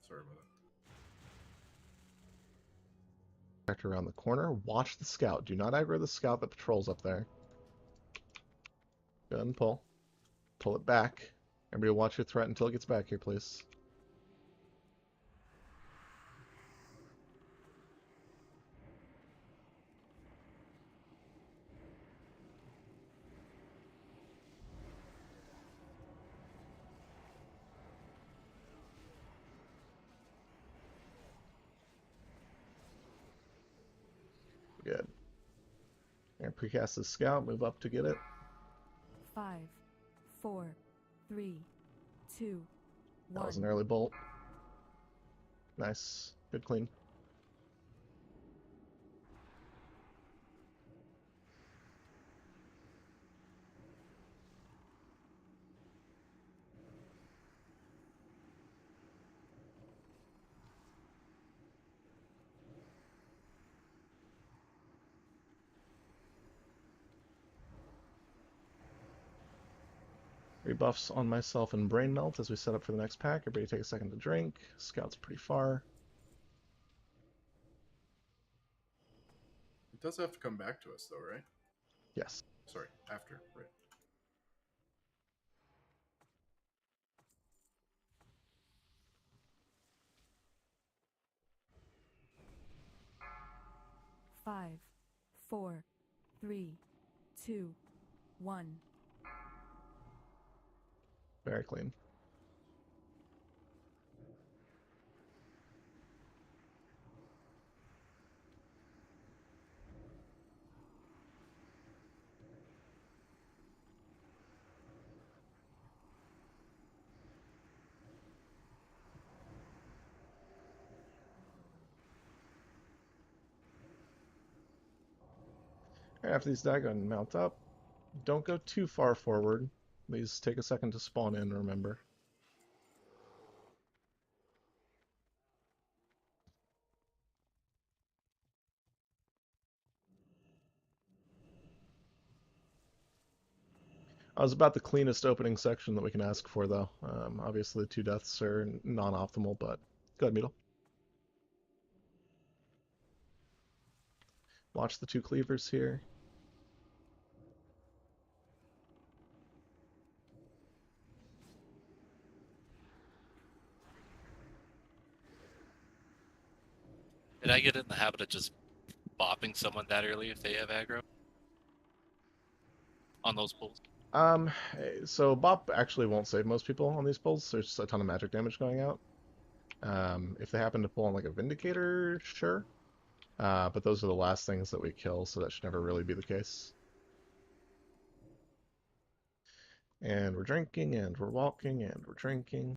Sorry about that. Back around the corner. Watch the scout. Do not aggro the scout that patrols up there. Go ahead and pull. Pull it back. Everybody watch your threat until it gets back here, please. Good. And precast the scout. Move up to get it. 5, 4, 3, 2, 1. That was an early bolt. Nice. Good clean. Rebuffs on myself and Brain Melt as we set up for the next pack. Everybody take a second to drink. Scout's pretty far. It does have to come back to us, though, right? Yes. Sorry, after, right? Five, 4, 3, 2, 1. Very clean. After these die, go ahead and mount up. Don't go too far forward. These take a second to spawn in, remember. I was about the cleanest opening section that we can ask for, though. Obviously, the 2 deaths are non-optimal, but go ahead, Meadle. Watch the 2 cleavers here. Did I get in the habit of just bopping someone that early if they have aggro? On those pulls? So Bop actually won't save most people on these pulls. There's a ton of magic damage going out. If they happen to pull on like a Vindicator, sure. But those are the last things that we kill, so that should never really be the case. And we're drinking, and we're walking, and we're drinking.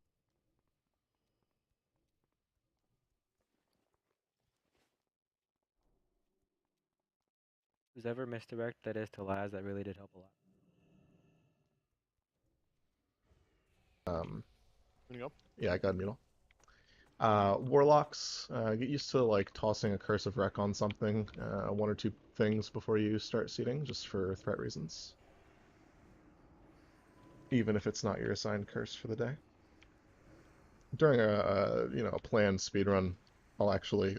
Who's ever misdirect that is to Laz, that really did help a lot. Yeah, I got Mule. Warlocks, get used to like tossing a Curse of Wreck on something, 1 or 2 things before you start seeding, just for threat reasons. Even if it's not your assigned curse for the day. During a planned speedrun, I'll actually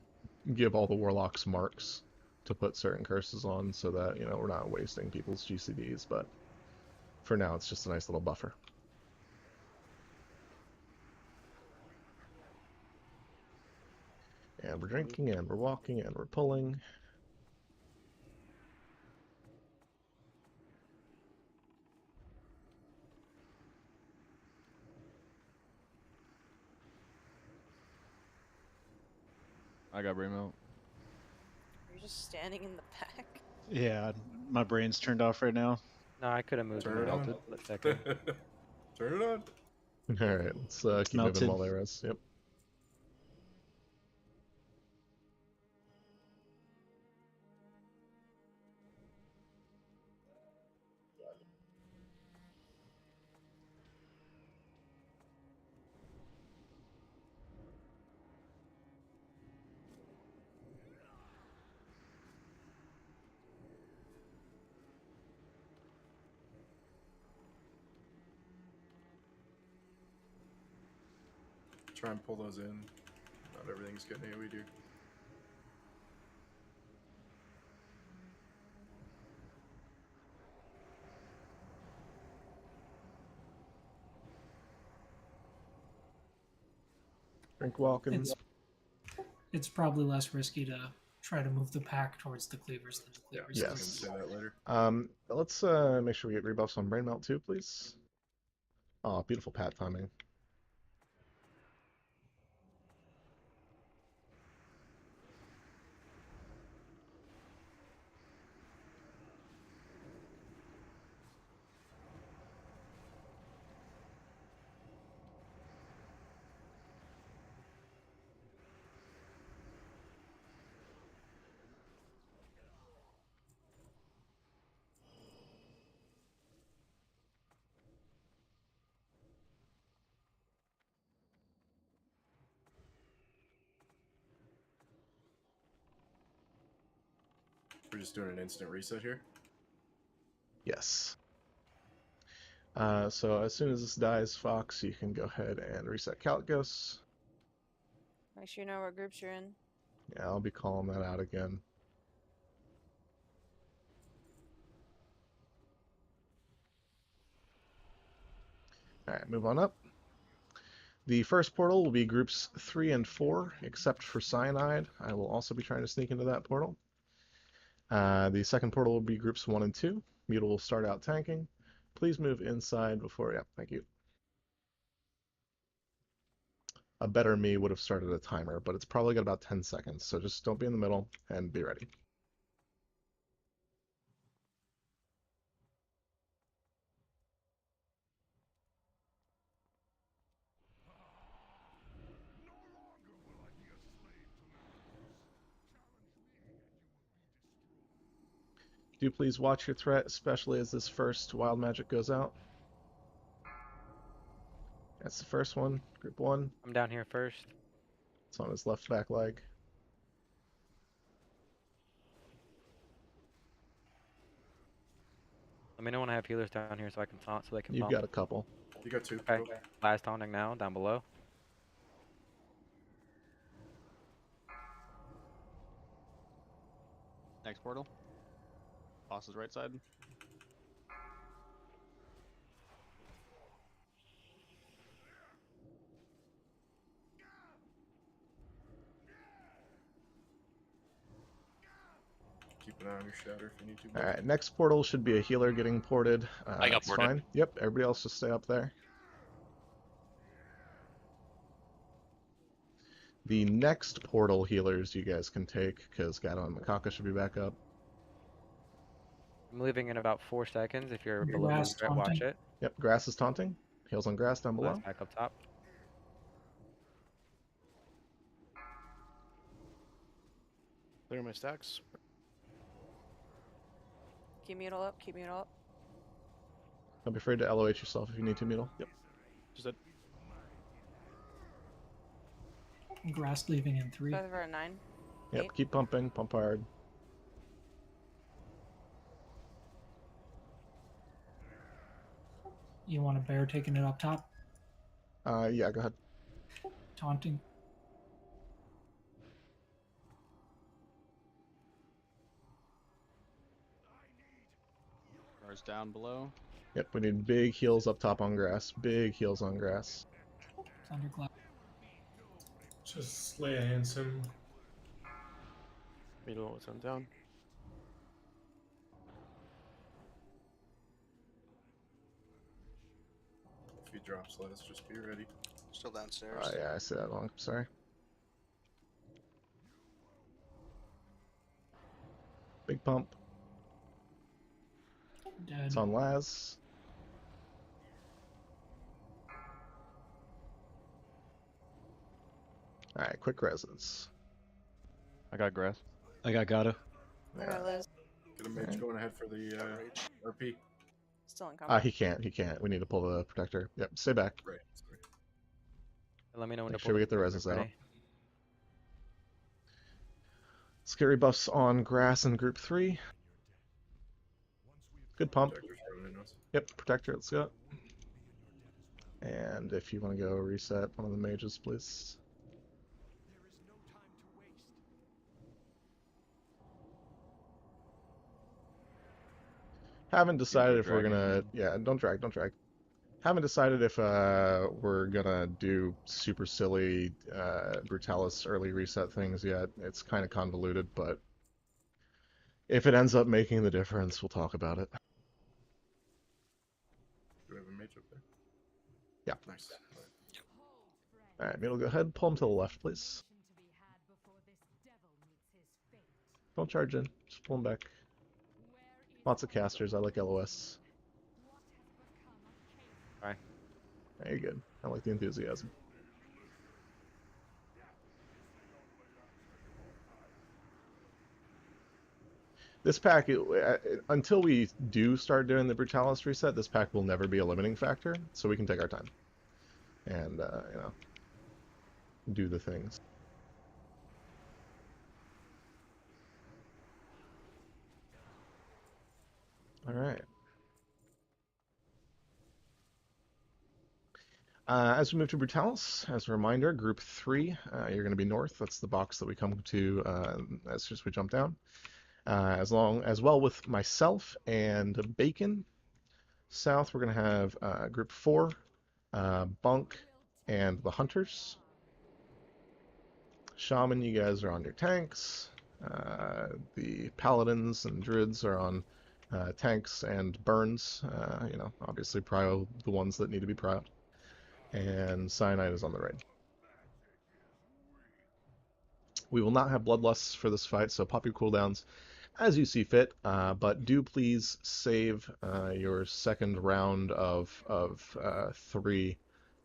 give all the Warlocks marks to put certain curses on so that, we're not wasting people's GCDs, but for now it's just a nice little buffer. And we're drinking, and we're walking, and we're pulling. I got brain melt. Are you just standing in the back? Yeah, my brain's turned off right now. No, I could have moved Turn and it on. melted for a second. Turn it on. Alright, let's keep Melted. moving while they rest. Yep. Try and pull those in. Not everything's getting AoE, dude. Drink Walkins. It's probably less risky to try to move the pack towards the cleavers than the Yeah, cleavers. I Yes. was gonna say that later. Let's make sure we get rebuffs on Brain Melt too, please. Oh, beautiful pat timing. We're just doing an instant reset here. Yes. So as soon as this dies, Fox, you can go ahead and reset Calicos. Make sure you know what groups you're in. Yeah, I'll be calling that out again. Alright, move on up. The first portal will be groups 3 and 4, except for Cyanide. I will also be trying to sneak into that portal. The second portal will be groups 1 and 2. Mutal will start out tanking. Please move inside before... Yep, thank you. A better me would have started a timer, but it's probably got about 10 seconds, so just don't be in the middle and be ready. Do please watch your threat, especially as this first wild magic goes out. That's the first one, group 1. I'm down here first. It's on his left back leg. Let me know when I have healers down here so I can taunt so they can You've bump. got a couple. You got 2. Okay. Last taunting now, down below. Next portal. Boss's right side. Keep an eye on your shatter if you need to. bud. Alright, next portal should be a healer getting ported. I got That's ported. fine. Yep, everybody else just stay up there. The next portal healers you guys can take, because Gato and Makaka should be back up. I'm leaving in about 4 seconds. If you're Your below grass the threat, watch taunting. it. Yep, grass is taunting. Heals on grass down below. Last back up top. Clear my stacks. Keep Mutal up, keep Mutal up. Don't be afraid to LOH yourself if you need to, Mutal. Yep. Just that. Grass leaving in 3. Both of our at 9. Yep, 8. keep pumping. Pump hard. You want a bear taking it up top? Yeah, go ahead. Taunting. Guards down below. Yep, we need big heals up top on grass. Big heals on grass. Thunderclap. Just lay a hands him. Middle was on down. If he drops, let us just be ready. Still downstairs. Oh yeah, I see that wrong. Sorry. Big pump. Dead. It's on Laz. Alright, quick reses. I got grass. I got Gato. I got Liz. Get a mage going ahead for the RP. Still in combat. He can't. We need to pull the protector. Yep, stay back. Right. Sorry. Let me know when Make to sure pull we get the protector reses out. ready. Scary buffs on grass in group 3. Good pump. Protector's running in us. Yep, protector, let's go. And if you want to go reset one of the mages, please. Haven't decided if we're dragon. gonna. Yeah, don't drag. Haven't decided if we're gonna do super silly Brutalis early reset things yet. It's kind of convoluted, but if it ends up making the difference, we'll talk about it. Do we have a mage up there? Yeah. Nice. All right, Meadle, go ahead. Pull him to the left, please. Don't charge in. Just pull him back. Lots of casters. I like LOS. Fine. You're good. I like the enthusiasm. This pack, until we do start doing the Brutalis reset, this pack will never be a limiting factor, so we can take our time. And, you know, do the things. Alright. As we move to Brutalis, as a reminder, Group 3, you're going to be north. That's the box that we come to as soon as we jump down. As well with myself and Bacon. South, we're going to have Group 4, Bunk, and the Hunters. Shaman, you guys are on your tanks. The Paladins and Druids are on tanks and burns. You know, obviously prio the ones that need to be prioed. And Cyanide is on the raid. We will not have Bloodlusts for this fight, so pop your cooldowns as you see fit, but do please save your second round of 3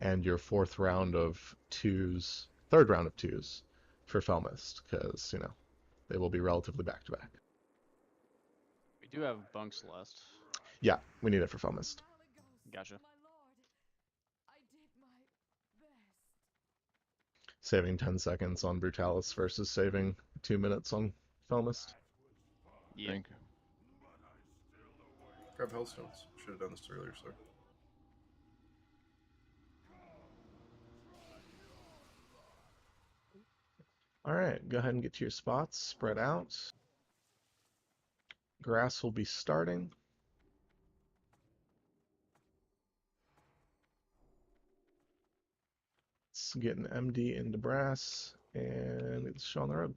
and your fourth round of 2s, third round of 2s for Felmist, because, you know, they will be relatively back-to-back. We do have bunks left. Yeah, we need it for Felmist. Gotcha. Saving 10 seconds on Brutalis versus saving 2 minutes on Felmist. Yeah. Think. Grab Hellstones. Should have done this earlier, sir. Alright, go ahead and get to your spots. Spread out. Grass will be starting. Let's get an MD into brass, and it's show on the road.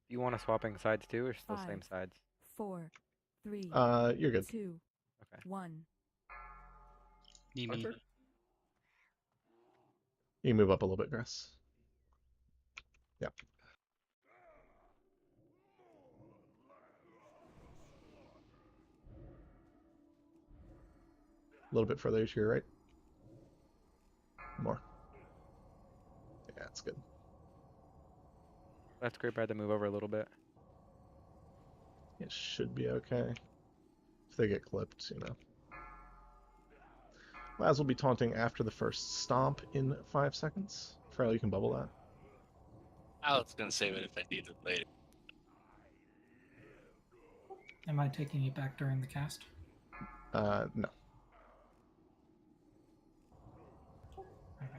You want to swapping sides too, or still 5, same sides? 4, 3, You're good. 2, Okay. 1. Hunter? You can move up a little bit, Grass. Yeah. A little bit further to your right. More. Yeah, that's good. That's great. I had to move over a little bit. It should be okay. If they get clipped, you know. Laz will be taunting after the first stomp in 5 seconds. Farrell, you can bubble that. I was gonna save it if I need it later. Am I taking it back during the cast? No. Okay.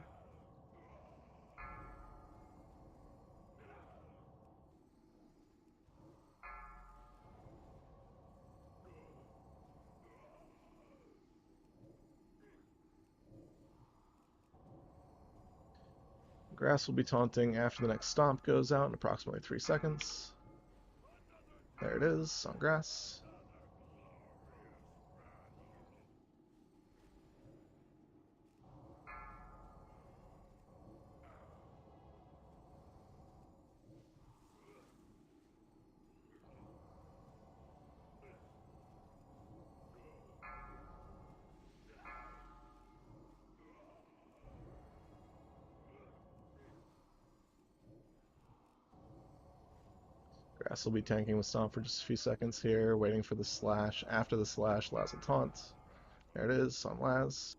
Grass will be taunting after the next stomp goes out in approximately 3 seconds. There it is, on grass. Grass will be tanking with Stomp for just a few seconds here, waiting for the slash. After the slash, Laz will taunt. There it is, on Laz.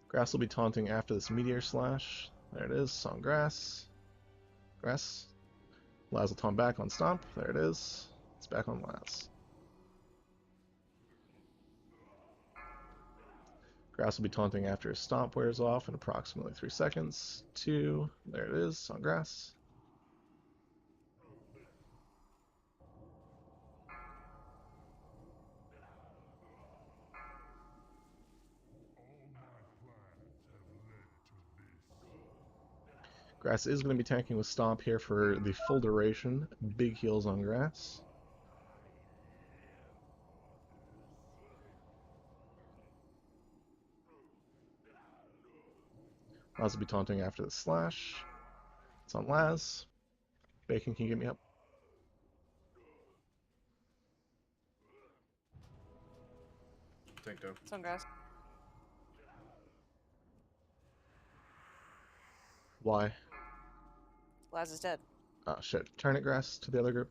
Grass will be taunting after this Meteor Slash. There it is, on Grass. Grass. Laz will taunt back on Stomp. There it is. It's back on Laz. Grass will be taunting after his Stomp wears off in approximately 3 seconds. 2. There it is on Grass. Grass is going to be tanking with Stomp here for the full duration. Big heals on Grass. Laz will be taunting after the slash. It's on Laz. Bacon, can you get me up? Tank down. It's on grass. Why? Laz is dead. Oh shit. Turn it, Grass, to the other group.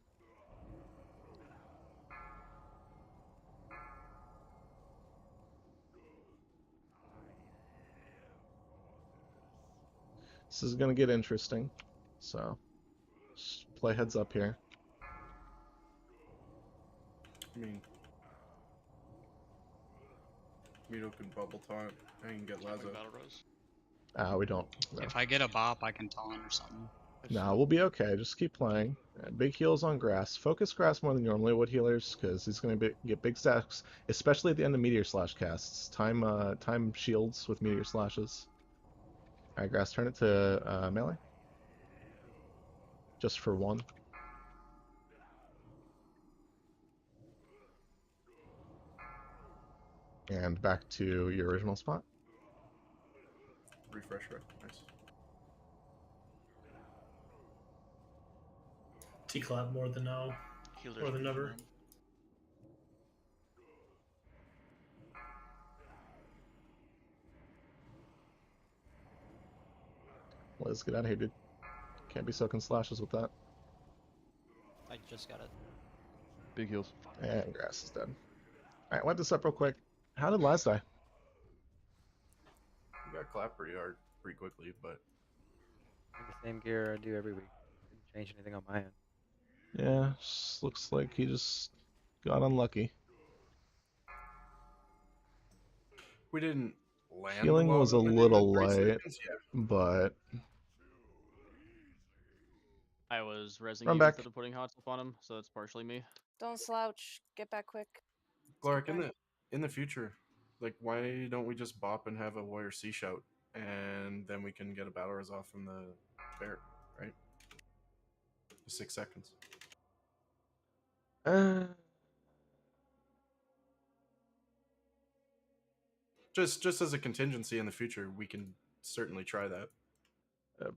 This is gonna get interesting, so just play heads up here. I mean, Mito can bubble taunt and get Lazo. Battle Rose. We don't. No. If I get a bop, I can taunt or something. Nah, we'll be okay. Just keep playing. Big heals on Grass. Focus Grass more than normally would healers, because he's going to get big stacks, especially at the end of Meteor Slash casts. Time shields with Meteor Slashes. Alright, Grass, turn it to melee. Just for 1. And back to your original spot. Refresh, right? Nice. T-clap more than no. Healer. Or the never. Let's get out of here, dude. Can't be soaking slashes with that. I just got it. Big heals. And Grass is dead. Alright, wipe this up real quick. How did Laz die? You got clapped pretty hard, pretty quickly, but The same gear I do every week. Didn't change anything on my end. Yeah, just looks like he just got unlucky. we didn't land. Healing lot was a of it in little the 3 light, seconds, yeah. but I was rezzing Run you back. instead of putting hot stuff on him, so that's partially me. Don't slouch. Get back quick. Clark, Keep going. in the future, like, why don't we just bop and have a warrior C shout, and then we can get a battle res off from the bear, right? Just 6 seconds. Just as a contingency in the future, we can certainly try that.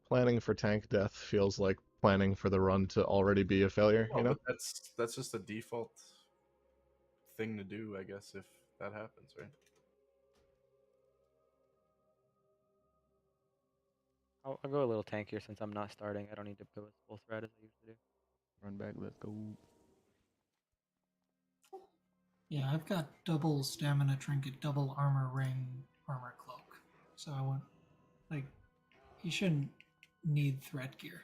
Planning for tank death feels like planning for the run to already be a failure, Well, you know? but that's just a default thing to do, I guess, if that happens, right? I'll go a little tankier since I'm not starting. I don't need to go as full threat as I usually do. Run back, let's go. Yeah, I've got double stamina trinket, double armor ring, armor cloak. So I want, like, you shouldn't need threat gear.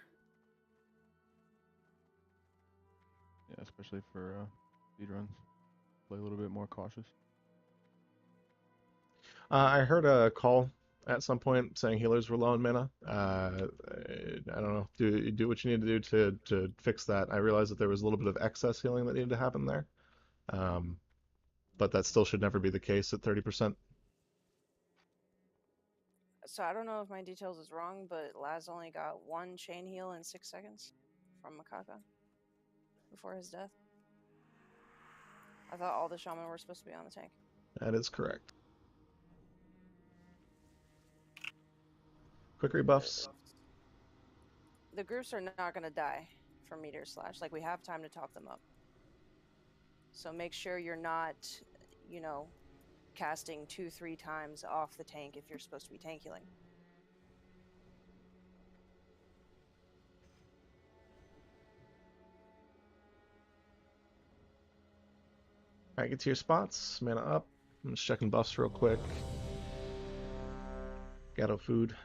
Yeah, especially for speed runs. Play a little bit more cautious. I heard a call at some point saying healers were low in mana. I don't know. Do what you need to do to fix that. I realized that there was a little bit of excess healing that needed to happen there. But that still should never be the case at 30%. So I don't know if my details is wrong, but Laz only got 1 chain heal in 6 seconds from Makaka before his death. I thought all the shaman were supposed to be on the tank. That is correct. Quick rebuffs. The groups are not going to die from meteor slash. Like, we have time to top them up. So make sure you're not, you know, casting 2-3 times off the tank if you're supposed to be tank healing. Alright, get to your spots. Mana up. I'm just checking buffs real quick. Gatto food.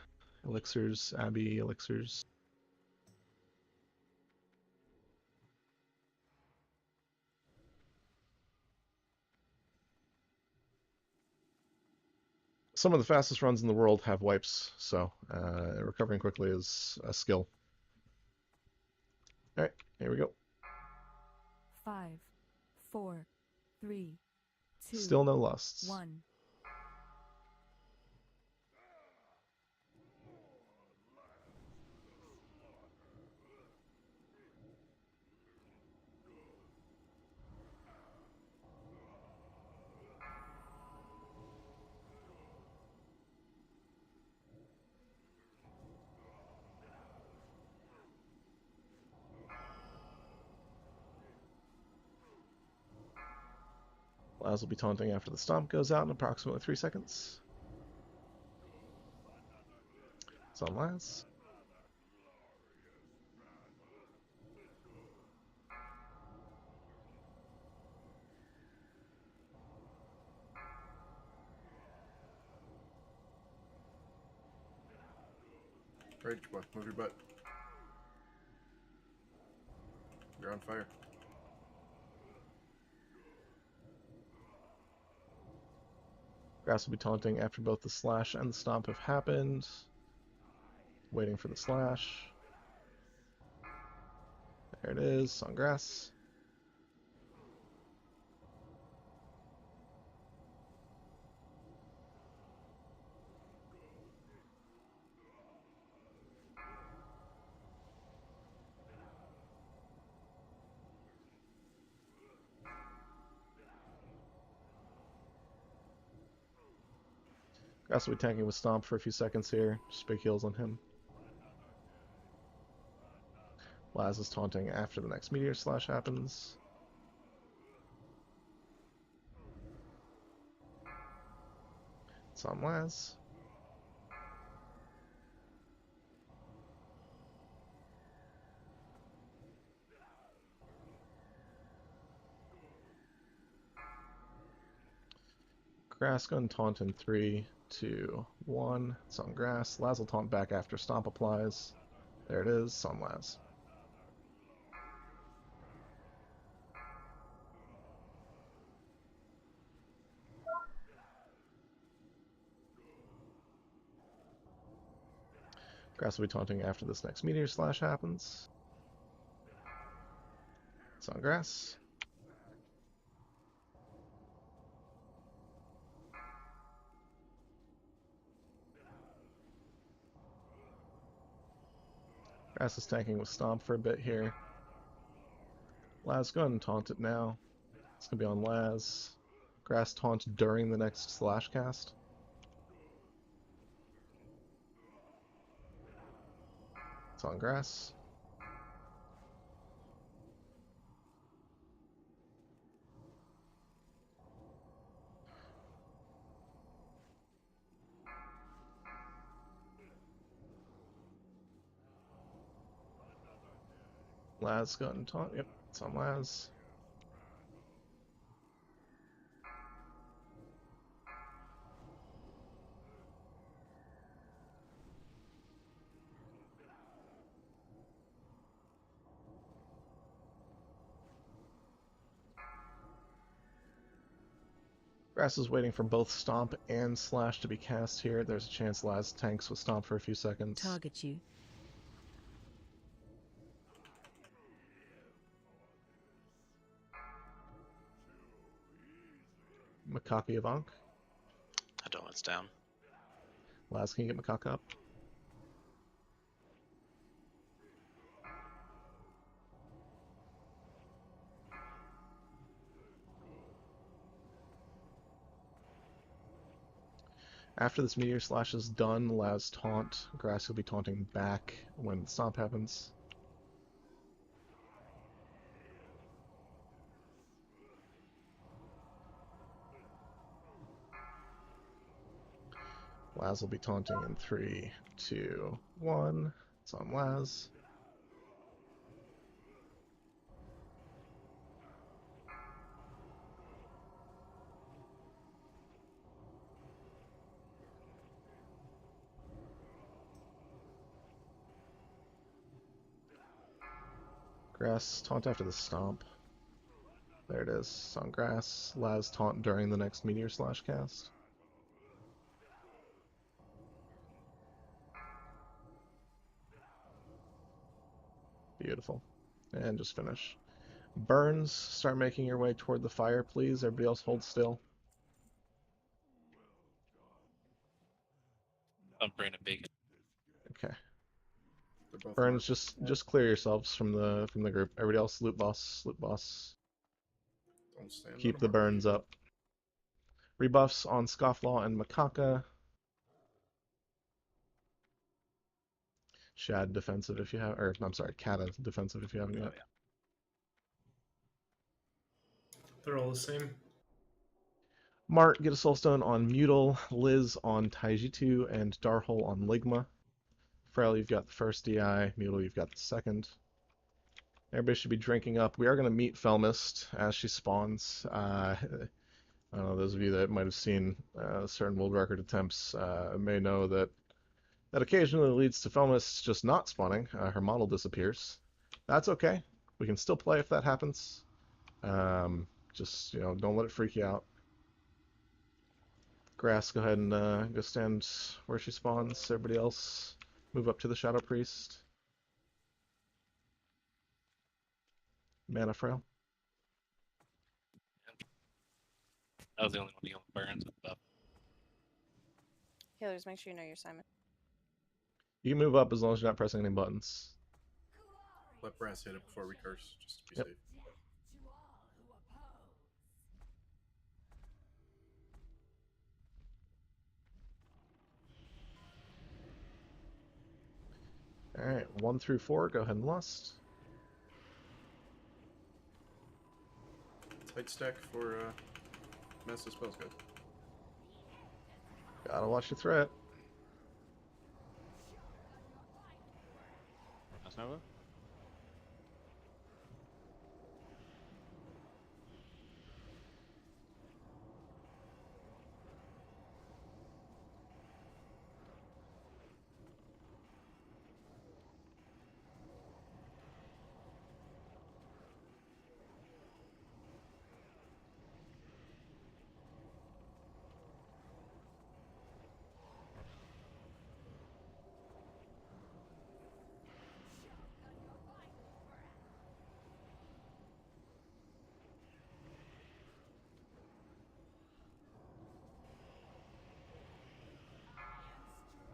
Elixirs. Abbey elixirs. some of the fastest runs in the world have wipes, so recovering quickly is a skill. All right, here we go. 5, 4, 3, 2, Still no lusts. 1. Laz will be taunting after the stomp goes out in approximately 3 seconds. It's on Laz. Right, come on, move your butt. You're on fire. Grass will be taunting after both the slash and the stomp have happened. Waiting for the slash. There it is, on grass. Grass will be tanking with stomp for a few seconds here. Just big heals on him. Laz is taunting after the next meteor slash happens. It's on Laz. Grass gun taunt in 3, 2, 1. It's on grass. Laz will taunt back after stomp applies. There it is, it's on Laz. Grass will be taunting after this next meteor slash happens. It's on grass. Grass is tanking with stomp for a bit here. Laz, go ahead and taunt it now. It's gonna be on Laz. Grass taunt during the next slash cast. It's on grass. Laz, go ahead and taunt. Yep, it's on Laz. Grass is waiting for both stomp and slash to be cast here. There's a chance Laz tanks with stomp for a few seconds. Target you. Makaki Avank. I don't know it's down. Laz, can you get Makaka up? After this meteor slash is done, Laz taunt. Grass will be taunting back when the stomp happens. Laz will be taunting in 3, 2, 1. It's on Laz. Grass, taunt after the stomp. There it is, it's on grass. Laz taunt during the next meteor slash cast. Beautiful. And just finish. Burns, start making your way toward the fire, please. Everybody else hold still. I'm bringing bacon. Okay. They're both Burns, marked. just clear yourselves from the group. Everybody else, loot boss, loot boss. Don't stand Keep on the a mark. burns up. Rebuffs on Scofflaw and Macaca. Shad defensive if you have, or I'm sorry, Kata defensive if you haven't yet. They're all the same. Mart, get a soulstone on Mutal, Liz on Taijitu, and Darhole on Ligma. Frail, you've got the first DI. Mutal, you've got the second. Everybody should be drinking up. We are going to meet Felmist as she spawns. I don't know, those of you that might have seen certain world record attempts may know that occasionally leads to Felmist just not spawning. Her model disappears. That's okay. We can still play if that happens. Just, don't let it freak you out. Grass, go ahead and go stand where she spawns. Everybody else, move up to the Shadow Priest. Mana Frail. I was the only one dealing with burns and stuff. Healers, make sure you know your assignment. You can move up as long as you're not pressing any buttons. Let Brass hit it before we curse, just to be Yep. safe. Alright, 1 through 4, go ahead and lust. Tight stack for massive spells, guys. Gotta watch your threat. That's Nova?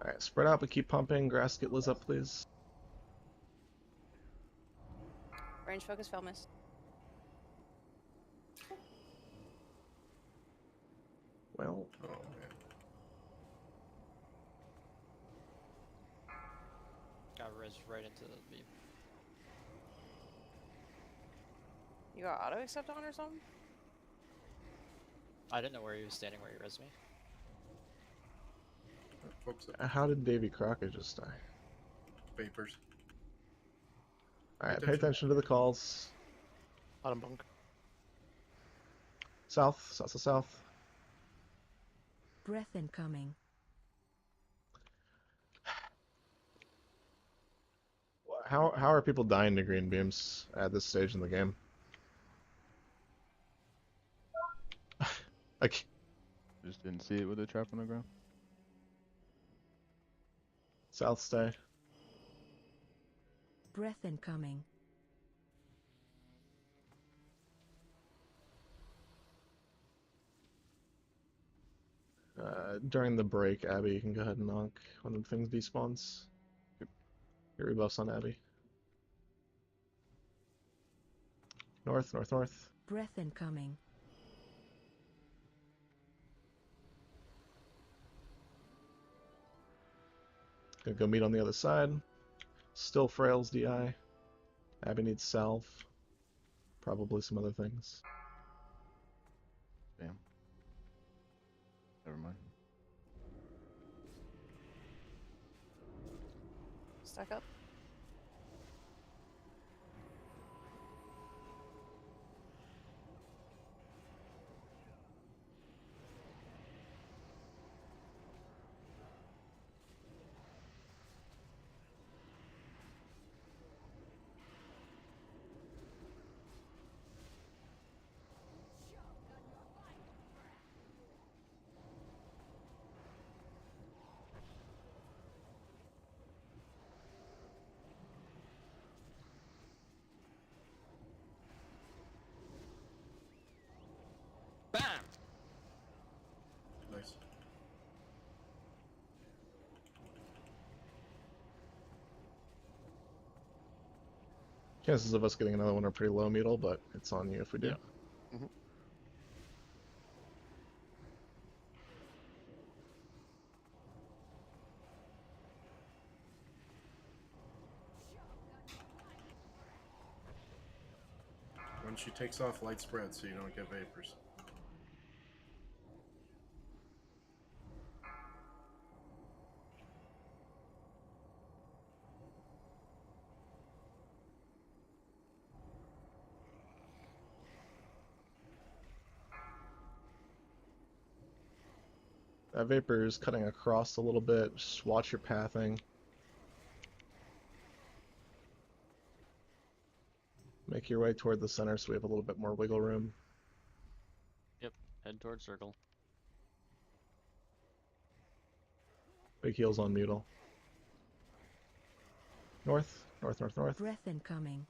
Alright, spread out but keep pumping. Grass, get Liz up, please. Range focus, Felmis. Well, Oh, man. Got res right into the beam. You got auto accept on or something? I didn't know where he was standing where he res me. Focus up. how did Davy Crockett just die? Vapors. Alright, pay attention to the calls. Bottom bunk. South, south to south. Breath incoming. How are people dying to green beams at this stage in the game? Like, Just didn't see it with the trap on the ground. south stay. Breath incoming. During the break, Abby, you can go ahead and knock when the things despawns. Get rebuffs on Abby. North, north, north. Breath incoming. Gonna go meet on the other side. Still Frail's DI. Abby needs salve. Probably some other things. Damn. Never mind. Stack up. Chances of us getting another one are pretty low, Meadle, but it's on you if we do. Yeah. Mhm. When she takes off, light spread so you don't get vapors. That vapor is cutting across a little bit. Just watch your pathing. Make your way toward the center so we have a little bit more wiggle room. Yep, head towards circle. Big heels on Mutal. North, north, north, north. Breath incoming.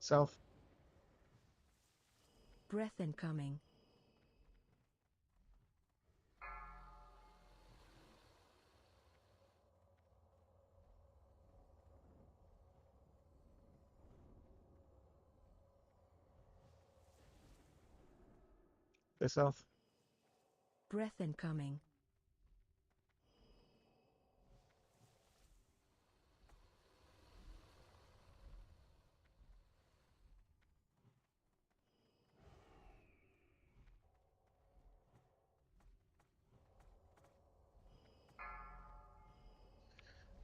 South. Breath incoming. Stay south. Breath incoming.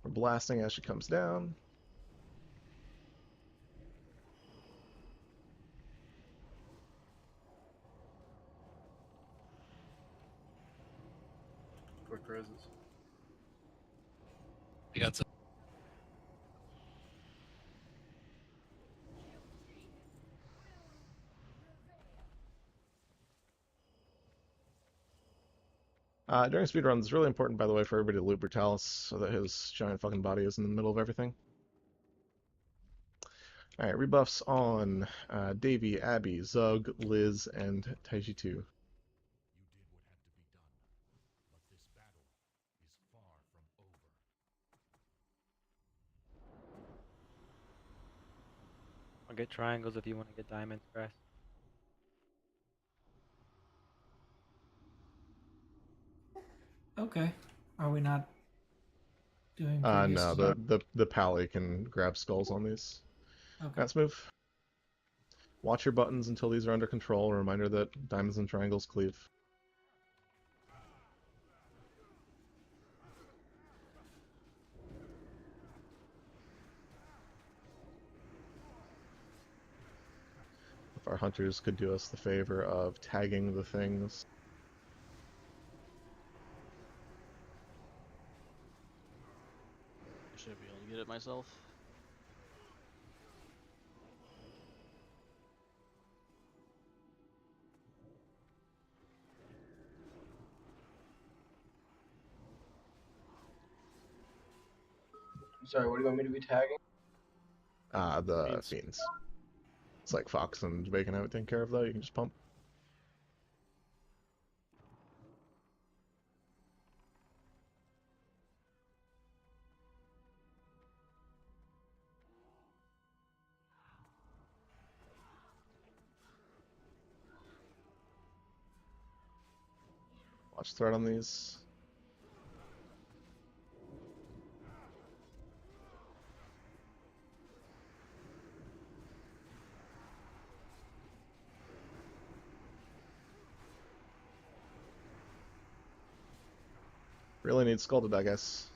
We're blasting as she comes down. Quick raises. We got some. During speedruns, it's really important, by the way, for everybody to loot Brutalis so that his giant fucking body is in the middle of everything. Alright, rebuffs on Davy, Abby, Zug, Liz, and Taiji 2. I'll get triangles if you want to get diamonds, Grass. Okay. Are we not doing previous? No, the pally can grab skulls on these. Okay. Let's move. Watch your buttons until these are under control. A reminder that diamonds and triangles cleave. If our hunters could do us the favor of tagging the things. I should be able to get it myself. Sorry, what do you want me to be tagging? The fiends. It's like Fox and Bacon have it taken care of, though. You can just pump. Watch threat on these. Really need skull to die, guys.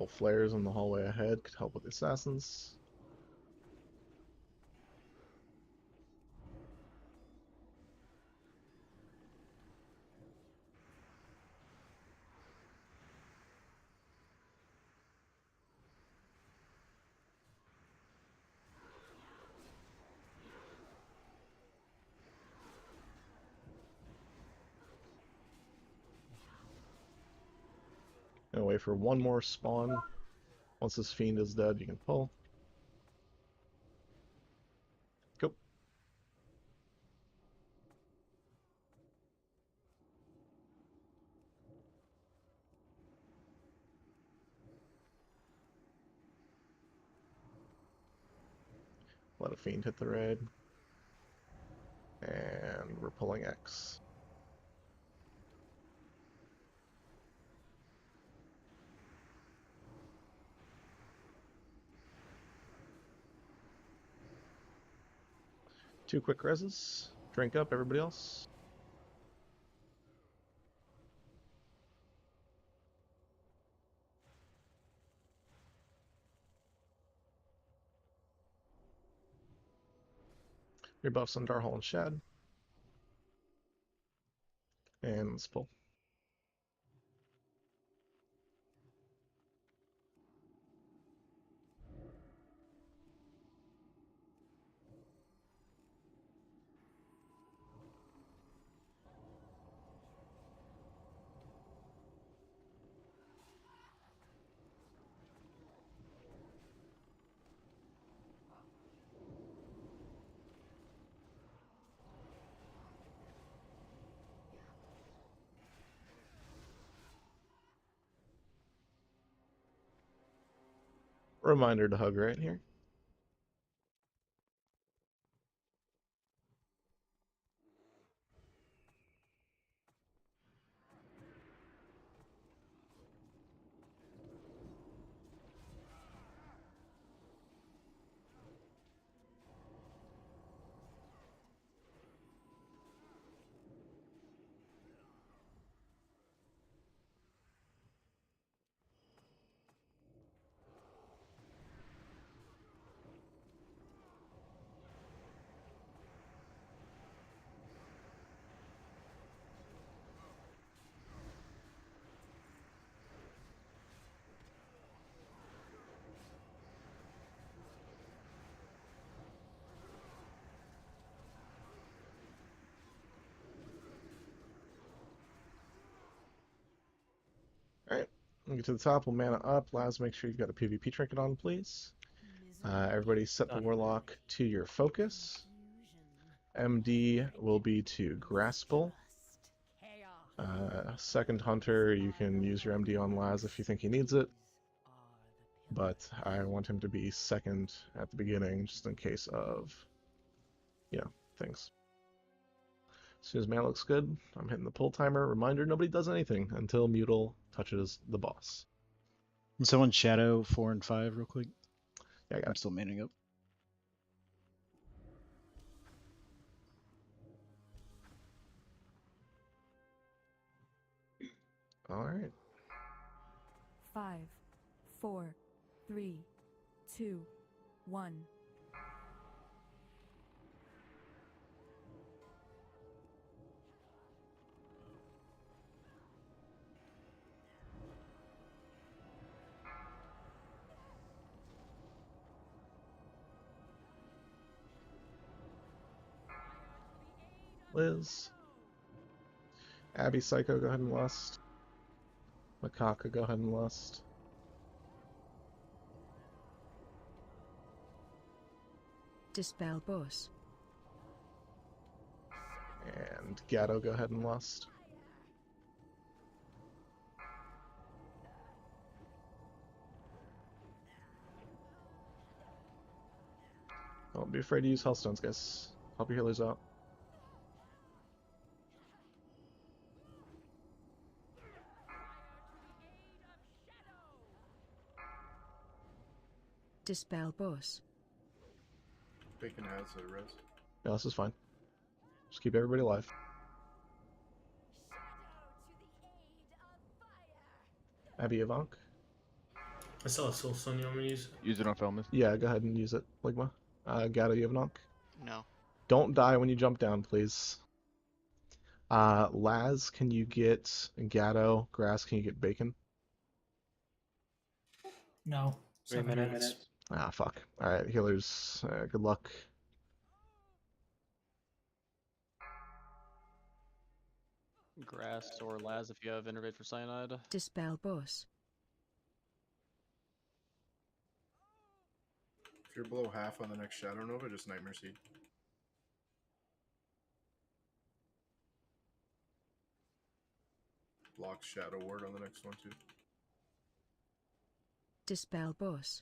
couple flares in the hallway ahead could help with the assassins. Gonna wait for one more spawn. Once this fiend is dead, you can pull. Go. Let a fiend hit the raid. And we're pulling X. Two quick reses. Drink up, everybody else. Your buffs on Darhol and Shad. And let's pull. Reminder to hug right here. Alright, we'll get to the top, we'll mana up. Laz, make sure you've got a PvP trinket on, please. Everybody set the Warlock to your focus. MD will be to Graspel. Second Hunter, you can use your MD on Laz if you think he needs it. But I want him to be second at the beginning, just in case of, you know, things. As soon as mana looks good, I'm hitting the pull timer. Reminder, nobody does anything until Mutal touches the boss. Can someone shadow 4 and 5 real quick? Yeah, I got I'm it. still manning up. Alright. 5, 4, 3, 2, 1. Liz. Abby Psycho, go ahead and lust. Makaka, go ahead and lust. Dispel boss. And Gatto, go ahead and lust. Don't be afraid to use Hellstones, guys. Help your healers out. Dispel boss. Bacon has a res. Yeah, this is fine. Just keep everybody alive. Abby Ivank. I still have Soul Stone. You want me to use it? Use it on Felmis. Yeah, go ahead and use it, Ligma. Gato, you have knock? No. Don't die when you jump down, please. Laz, can you get Gatto? Grass, can you get bacon? No. 3 7 minutes. Ah, fuck. Alright, healers, good luck. Grass or Laz if you have Innervate for Cyanide. Dispel Bus. If you're below half on the next Shadow Nova, just Nightmare Seed. Blocks Shadow Ward on the next one too. Dispel Bus.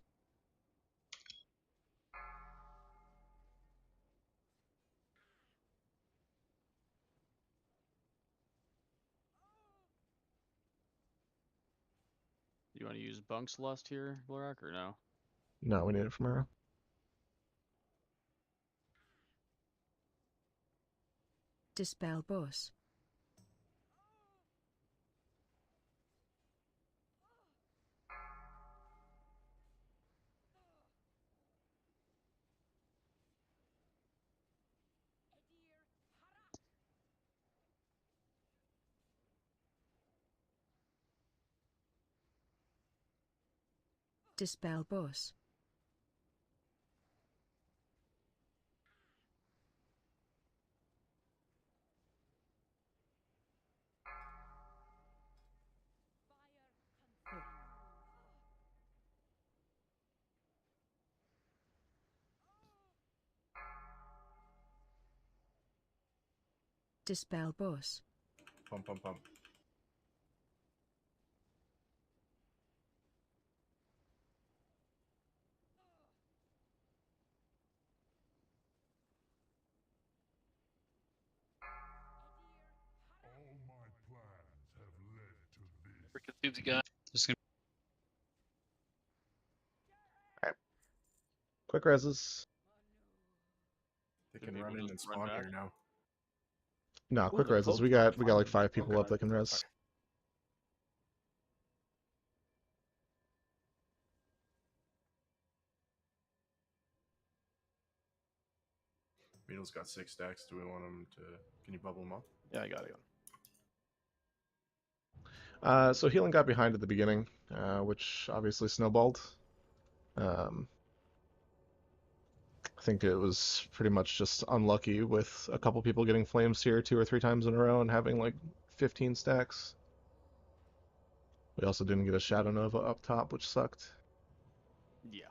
You want to use Bunk's Lust here, Blorak, or no? No, we need it from Arrow. Dispel Bus. Dispel Bus. Dispel Bus. Pump, pump, pump. Consumes you guys. Alright. Quick reses. They can run in and spawn here now. No, Ooh, quick the reses. Pope We got dropped like fine. 5 people up that can res. Beetle's got 6 stacks. Do we want him to... Can you bubble him up? Yeah, I got it. So healing got behind at the beginning, which obviously snowballed. I think it was pretty much just unlucky with a couple people getting flames here 2 or 3 times in a row and having like 15 stacks. We also didn't get a Shadow Nova up top, which sucked. Yeah.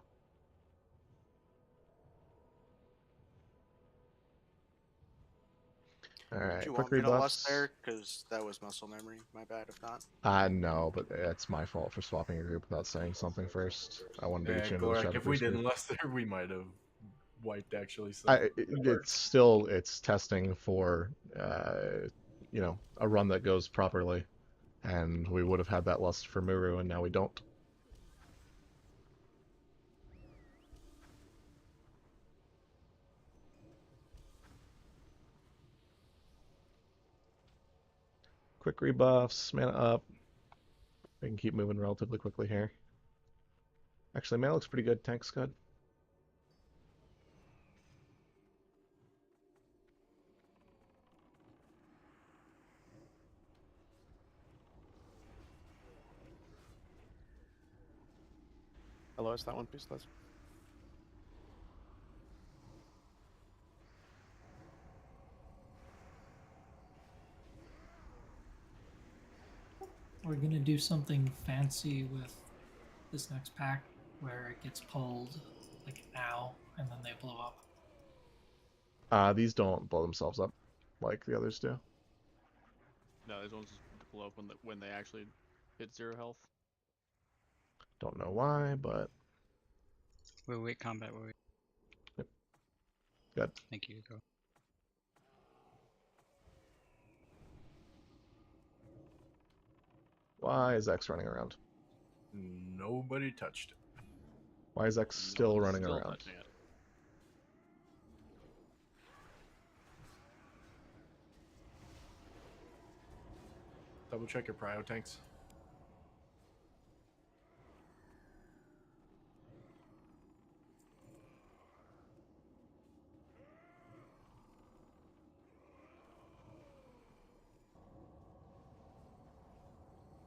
Alright, Did you quick want me to lust rebuffs. there? Because that was muscle memory. My bad if not. No, but it's my fault for swapping a group without saying something first. I wanted to get you into the Gorak, Shadow if we Priest group. didn't lust there, we might have wiped actually. So It's testing for a run that goes properly, and we would have had that lust for Muru, and now we don't. Quick rebuffs, mana up. We can keep moving relatively quickly here. Actually, mana looks pretty good. Tank's good. Hello, it's that one piece. Let's. We're gonna do something fancy with this next pack where it gets pulled like now and then they blow up. These don't blow themselves up like the others do. No, these ones just blow up when they actually hit 0 health. Don't know why, but Wait, combat, wait. Yep. Good. Thank you, go. Why is X running around? nobody touched it. Why is X still running Still around? touching it. Double check your prio tanks.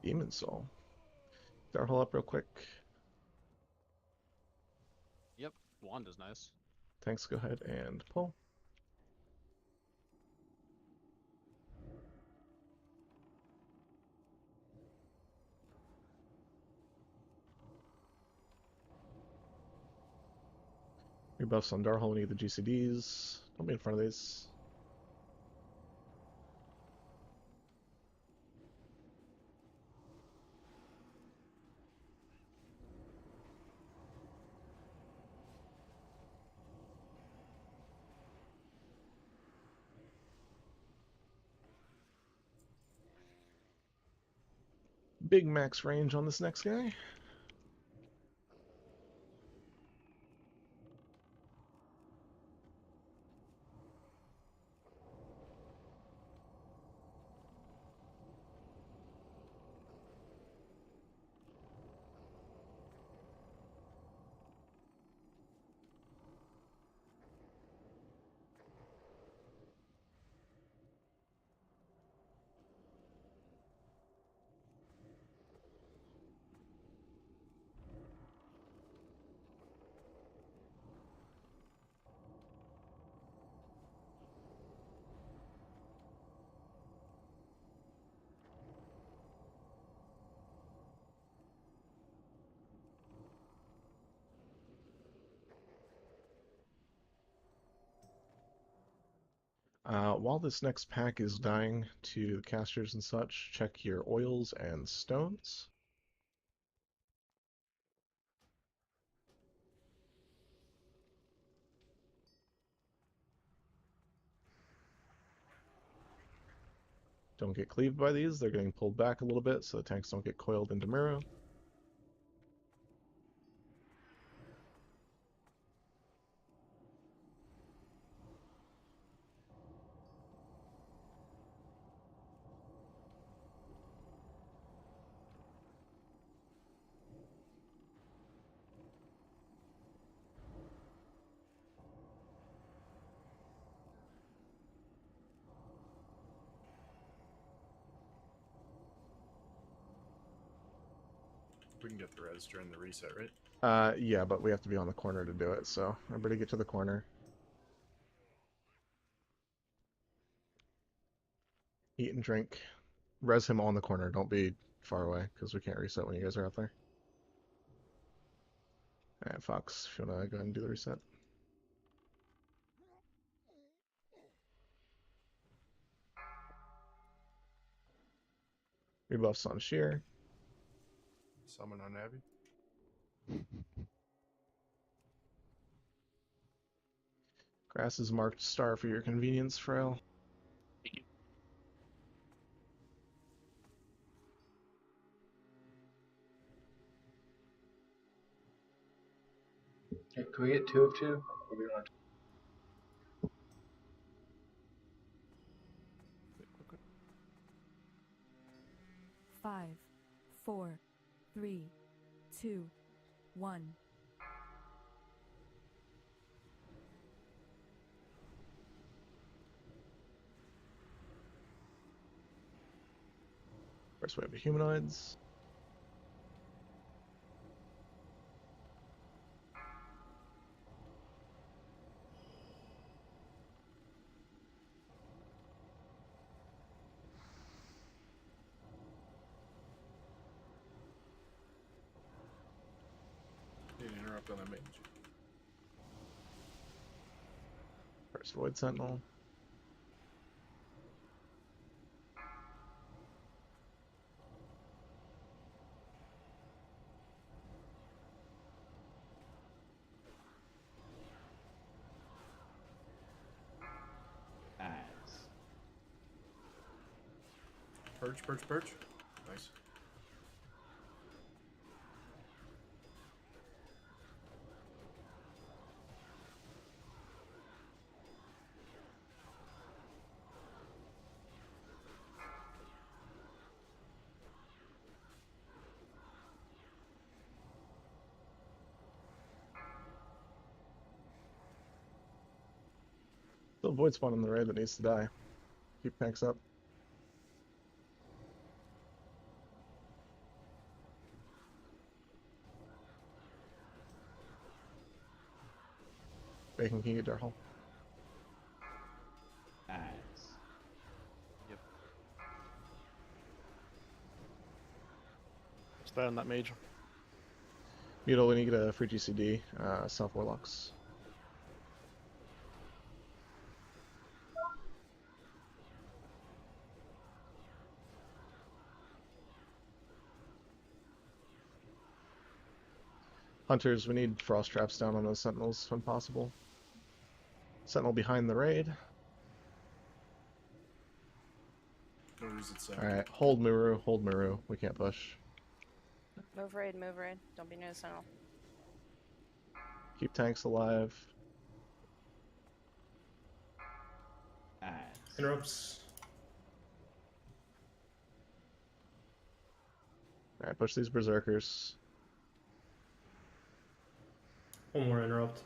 Demon Soul. Darhole up real quick. Yep, Wanda's nice. Tanks, go ahead and pull. Rebuffs on Darhole, we need the GCDs. Don't be in front of these. Big max range on this next guy. While this next pack is dying to casters and such, check your oils and stones. Don't get cleaved by these, they're getting pulled back a little bit so the tanks don't get coiled into Miro. We can get the res during the reset, right? Yeah, but we have to be on the corner to do it, so everybody get to the corner. Eat and drink. Res him on the corner, don't be far away, because we can't reset when you guys are out there. Alright, Fox, if you want to go ahead and do the reset. Rebuffs on Sheer. Summon on Abby. Grass is marked star for your convenience, Frail. Thank you. Okay, can we get 2 of 2? Or we want 5, 4, 3, 2, 1. First wave of humanoids. Need to interrupt on that mage. First Void Sentinel. Purge, purge, purge. Nice. Still Void Spawn in the raid that needs to die. Keep tanks up. Aiken, can you get Darhol? Yep. Stay on that mage. Mutal, when you get a free GCD, South Warlocks. Hunters, we need frost traps down on those sentinels when possible. Sentinel behind the raid. Alright, hold Muru, hold Muru. We can't push. Move raid, move raid. Don't be near the sentinel. Keep tanks alive. Interrupts. Alright, push these berserkers. One more interrupt.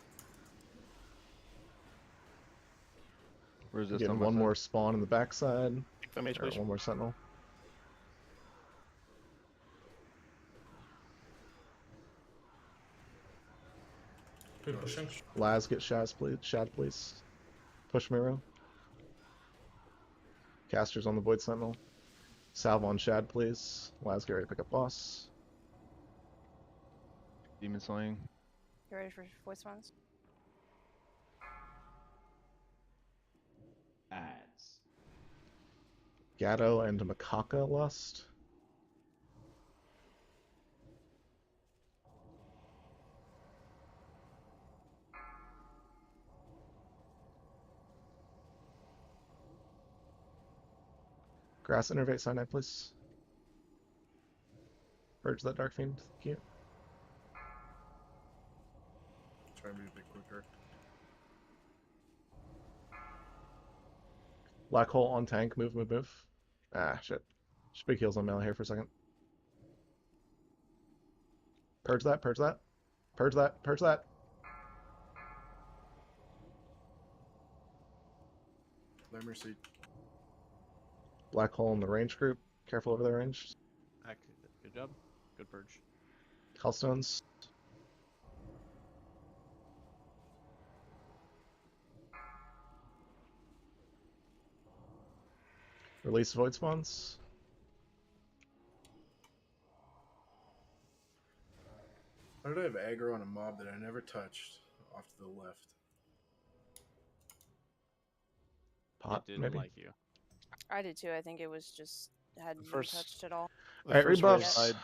Getting one more spawn in the backside. Mage, One more sentinel. Good pushing. Laz, get Shaz, please. Shad, please. Push Miro. Casters on the Void Sentinel. Salve on Shad, please. Laz, get ready to pick up boss. Demon slaying. You ready for voice ones? Gatto and Macaca Lust. Grass Innervate Cyanide, please. Purge that Dark Fiend. Thank you. Try and be a bit quicker. Black Hole on tank. Move, move, move. Ah, shit. Just big heals on melee here for a second. Purge that, purge that. Purge that, purge that. No mercy. Black Hole in the range group. Careful over their range. Good job. Good purge. Hellstones. Release Void Spawns. Why did I have aggro on a mob that I never touched off to the left? Pot, It didn't maybe? like you. I did too. I think it was just hadn't been First- touched at all. The Alright, first wave rebuffs. died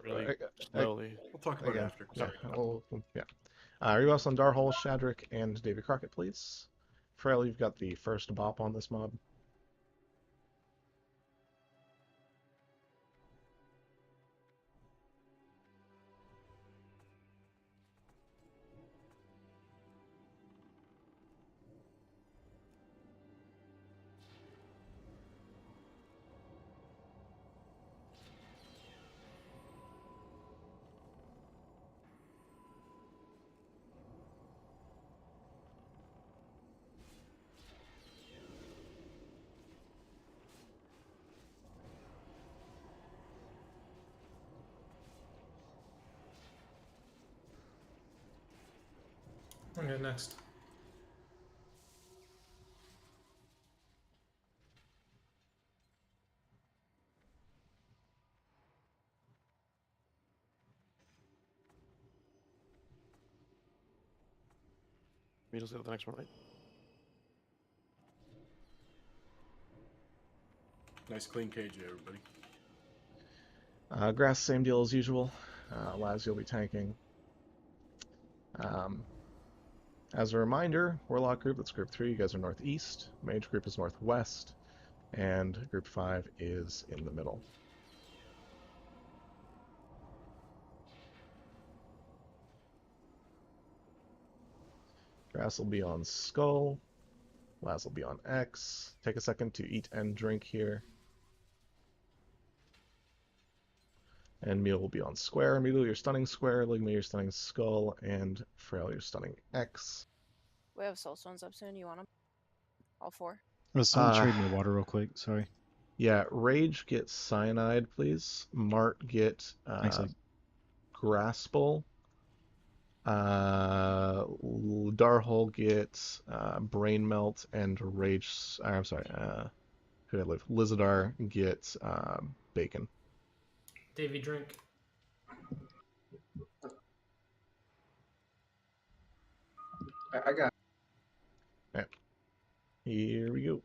really slowly. We'll talk about Again, it after. yeah, Sorry. yeah. Rebuffs on Darhol, Shadrick, and David Crockett, please. Frail, you've got the first bop on this mob. Okay, next. Beatles go to the next one, right? Nice clean KJ, everybody. Grass, same deal as usual. Laz, you'll be tanking. As a reminder, Warlock group, that's group 3, you guys are northeast. Mage group is northwest. And group 5 is in the middle. Grass will be on Skull. Laz will be on X. Take a second to eat and drink here. And Meal will be on Square. Meal, you're stunning Square. Ligma, you're stunning Skull. And Frail, you're stunning X. We have soulstones up soon. You want them? All 4? Someone trade me water real quick. Sorry. Yeah, Rage get Cyanide, please. Mart get Thanks, Luke. Graspel. Darhole gets Brain Melt and Rage. I'm sorry. Who did I live? Lizardar gets Bacon. Davy, drink. I got. Alright. Here we go.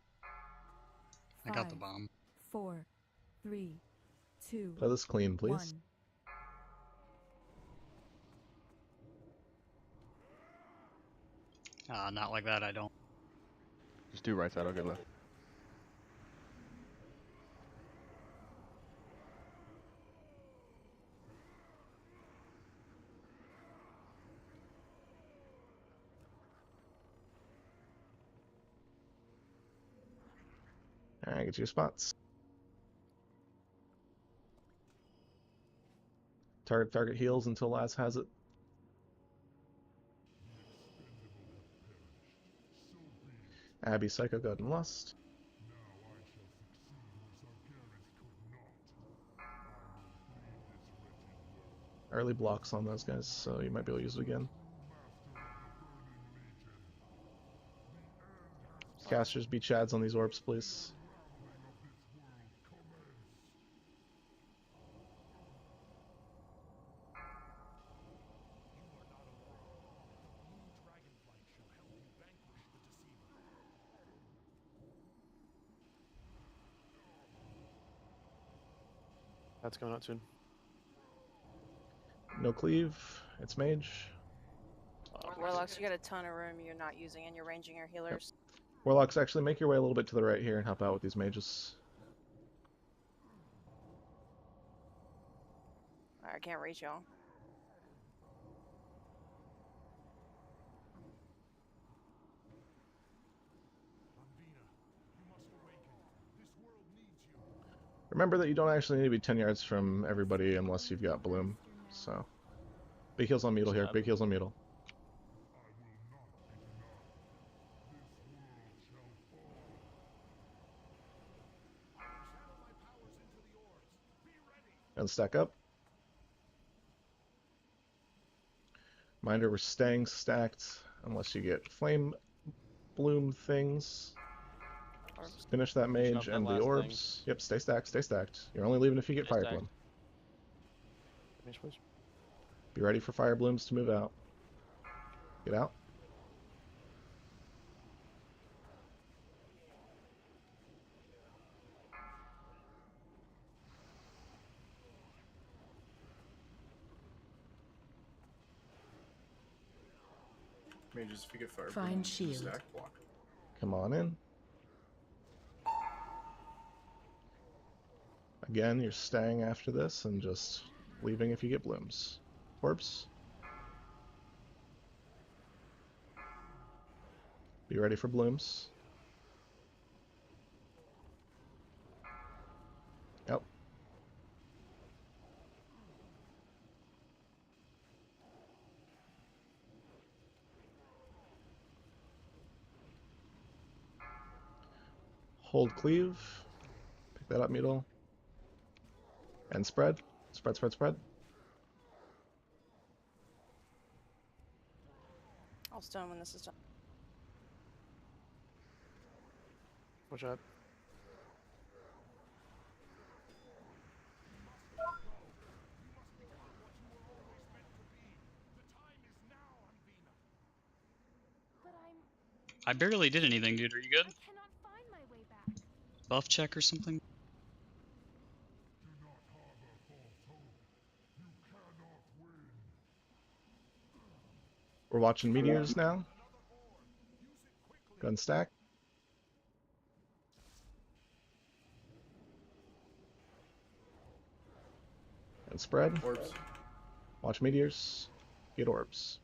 I got the bomb. 4, 3, 2. Play this clean, please. 1. Not like that, I don't. Just do right side, I'll get left. Alright, get your spots. Target heals until Laz has it. Abby, Psycho, God, and Lust. Early blocks on those guys, so you might be able to use it again. Casters, be chads on these orbs, please. That's coming out soon. No cleave. It's mage. Warlocks, you got a ton of room you're not using, and you're ranging your healers. Warlocks, actually make your way a little bit to the right here and help out with these mages. I can't reach y'all. Remember that you don't actually need to be 10 yards from everybody unless you've got Bloom. So, big heals on Mutal here. Big heals on Mutal. And stack up. Reminder, we're staying stacked unless you get Flame Bloom things. Finish that mage and the orbs. Yep, stay stacked, stay stacked. You're only leaving if you get Fire Bloom. Be ready for Fire Blooms to move out. Get out. Mages, if you get Fire Find Bloom, shield. stack block. Come on in. Again, you're staying after this and just leaving if you get blooms. Orbs. Be ready for blooms. Yep. Hold cleave. Pick that up, Mutal. And spread. Spread, spread, spread. I'll stone when this is done. Watch out. I barely did anything, dude. Are you good? Buff check or something? We're watching meteors now. Gun stack. And spread. Orbs. Watch meteors. Get orbs.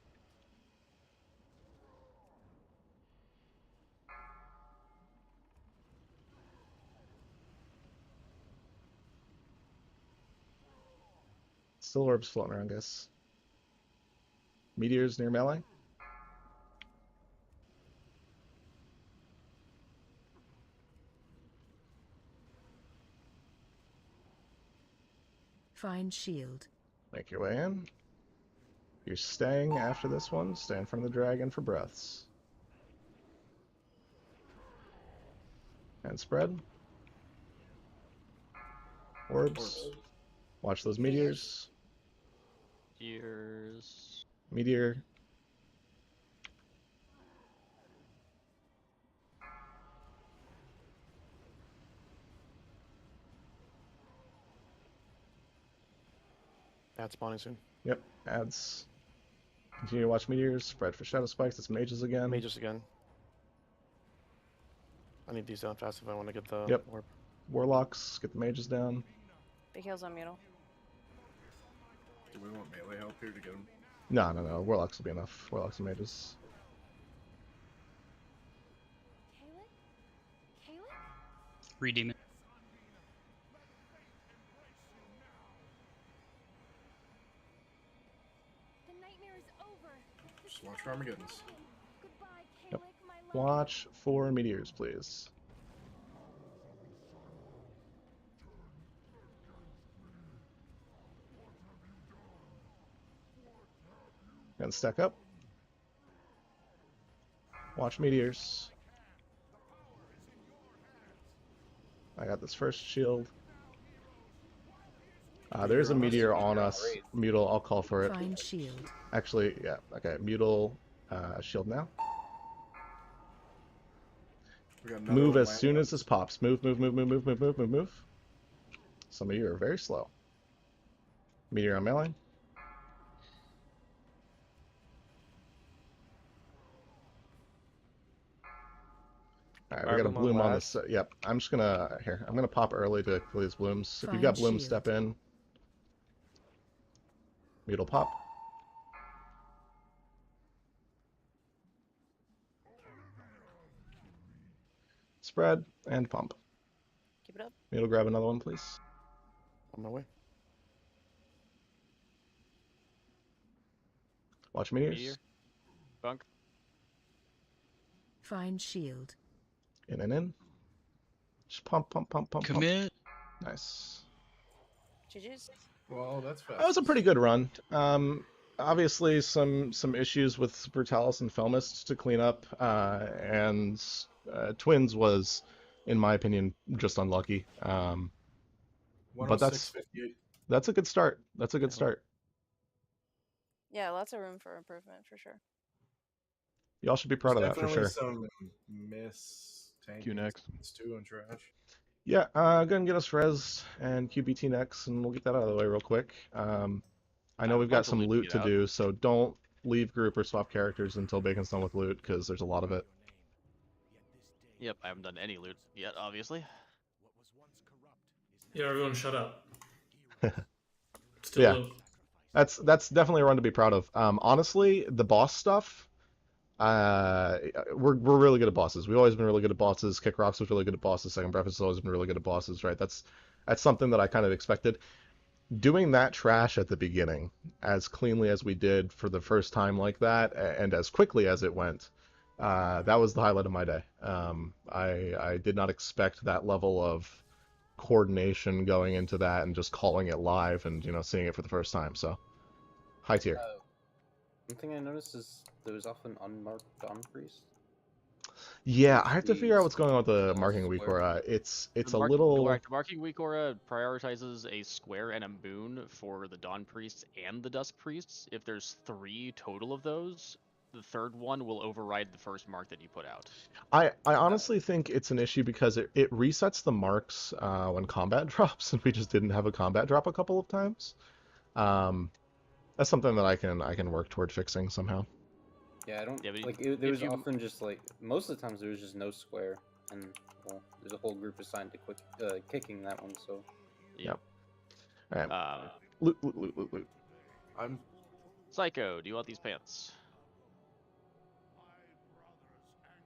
Still orbs floating around, guys. Meteors near melee. Find shield. Make your way in. You're staying after this one. Stay in front of the dragon for breaths. And spread. Orbs. Watch those meteors. Years. Meteor. Add spawning soon. Yep, adds. Continue to watch meteors. Spread for shadow spikes. It's mages again. Mages again. I need these down fast if I want to get the Yep. orb. Warlocks. Get the mages down. Big heals on Mutal. Do we want melee help here to get him? No. Warlocks will be enough. Warlocks and mages. Redeem it. Just watch for Armageddons. Yep. Watch for meteors, please. And stack up. Watch meteors. I got this first shield. There's a meteor on us. Mutal, I'll call for it. Find shield. Actually, yeah. Okay, Mutal, shield now. Move as soon as this pops. Move. Some of you are very slow. Meteor on melee. Alright, we got a bloom on this. Yep, I'm just gonna... Here, I'm gonna pop early to kill these blooms. If you've got blooms, step in. Mutal pop. Spread and pump. Keep it up. Mutal, grab another one, please. On my way. Watch meteors. Meteor. Bunk. Find shield. In. Just pump. Commit. Nice. GG's. Well, that's fast. That was a pretty good run. Obviously, some issues with Brutalis and Felmist to clean up, and Twins was, in my opinion, just unlucky. But that's a good start. That's a good start. Yeah, lots of room for improvement for sure. Y'all should be proud of that for sure. Some miss tank next. Too and trash. Yeah, go ahead and get us res and QBT next, and we'll get that out of the way real quick. I know we've got some loot to do, so don't leave group or swap characters until Bacon's done with loot, because there's a lot of it. Yep, I haven't done any loot yet, obviously. Yeah, everyone shut up. Yeah, that's definitely a run to be proud of. Honestly, the boss stuff, we're really good at bosses. We've always been really good at bosses. Kick Rocks was really good at bosses. Second Breath has always been really good at bosses, right? That's something that I kind of expected. Doing that trash at the beginning, as cleanly as we did for the first time like that, and as quickly as it went, that was the highlight of my day. I did not expect that level of coordination going into that and just calling it live and, seeing it for the first time. So, high tier. One thing I noticed is there was often unmarked Dawn Priest. Yeah, I have to figure out what's going on with the marking weak aura. It's a little... The marking weak aura prioritizes a square and a moon for the Dawn Priests and the Dusk Priests. If there's 3 total of those, the third one will override the first mark that you put out. I honestly think it's an issue because it resets the marks when combat drops, and we just didn't have a combat drop a couple of times. That's something that I can work toward fixing somehow. Yeah, I don't there was often just most of the times there was just no square, and well, there's a whole group assigned to kicking that one. So. Yep. All right. Loot. I'm Psycho. Do you want these pants?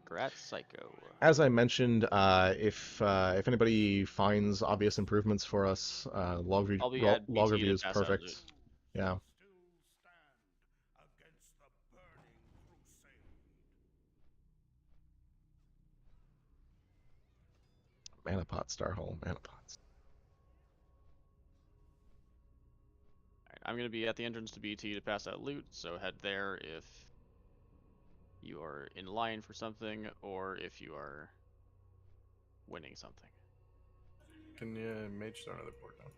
Grat Psycho. As I mentioned, if anybody finds obvious improvements for us, log review is perfect. Yeah. Mana pot, Starhole, mana pots. Alright, I'm gonna be at the entrance to BT to pass out loot, so head there if you are in line for something or if you are winning something. Can you mage start another port down?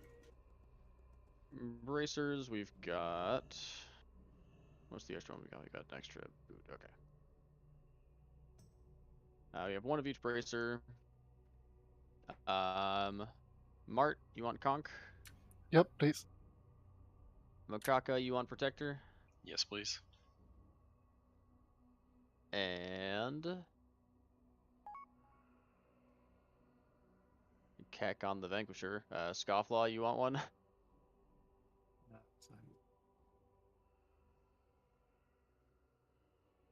Bracers, we've got. What's the extra one we got? We got an extra boot. Okay. We have one of each bracer. Mart, you want conch? Yep, please. Makaka, you want protector? Yes, please. And Keck on the Vanquisher. Scofflaw, you want one?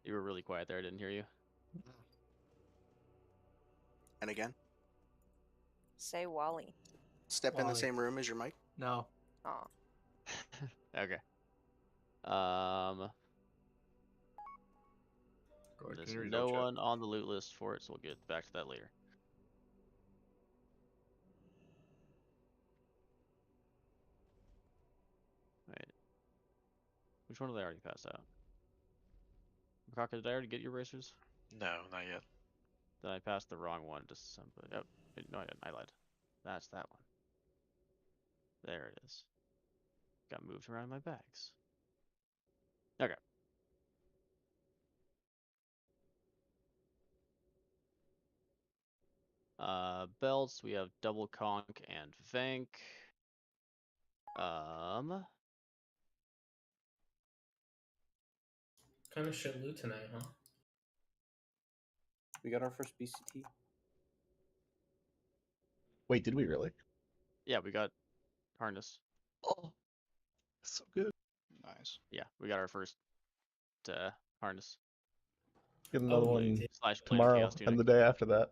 You were really quiet there, I didn't hear you. And again, Say Wally. step in the Wally. same room as your mic. No. Oh. Okay. There's no one on the loot list for it, so we'll get back to that later. Wait. Which one did I already pass out? Makaka, did I already get your bracers? No, not yet. Then I passed the wrong one to somebody. Oh, no, I didn't. I lied. That's that one. There it is. Got moved around in my bags. Okay. Belts, we have double conch and Vank. Kind of shit loot tonight, huh? We got our first BCT. Wait, did we really? Yeah, we got harness. Oh, so good. Nice. Yeah, we got our first harness. Get another one / tomorrow Chaos and tunic. the day after that.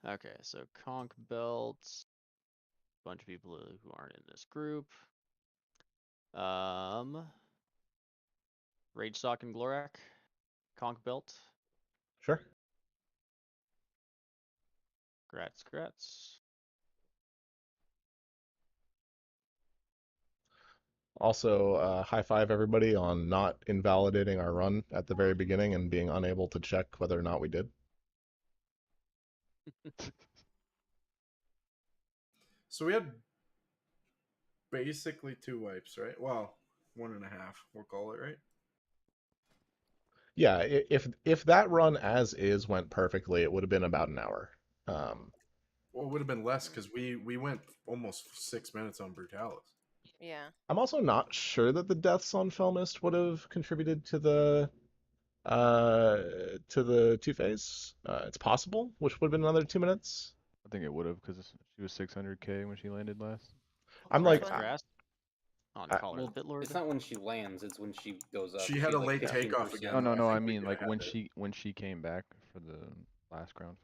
Okay, so conch belts. Bunch of people who aren't in this group. Rage Stock and Glorak. Conch belt. Sure. Grats. Also, high five everybody on not invalidating our run at the very beginning and being unable to check whether or not we did. So we had basically 2 wipes, right? Well, 1.5. We'll call it, right? Yeah, if that run as is went perfectly, it would have been about an hour. Well, it would have been less because we went almost 6 minutes on Brutalis. Yeah. I'm also not sure that the deaths on Felmist would have contributed to the two-phase. It's possible, which would have been another 2 minutes. I think it would have because she was 600k when she landed last. I'm like, It's not when she lands; it's when she goes up. She had a late takeoff 15%. again. No, I I think we mean like had when she came back for the last ground.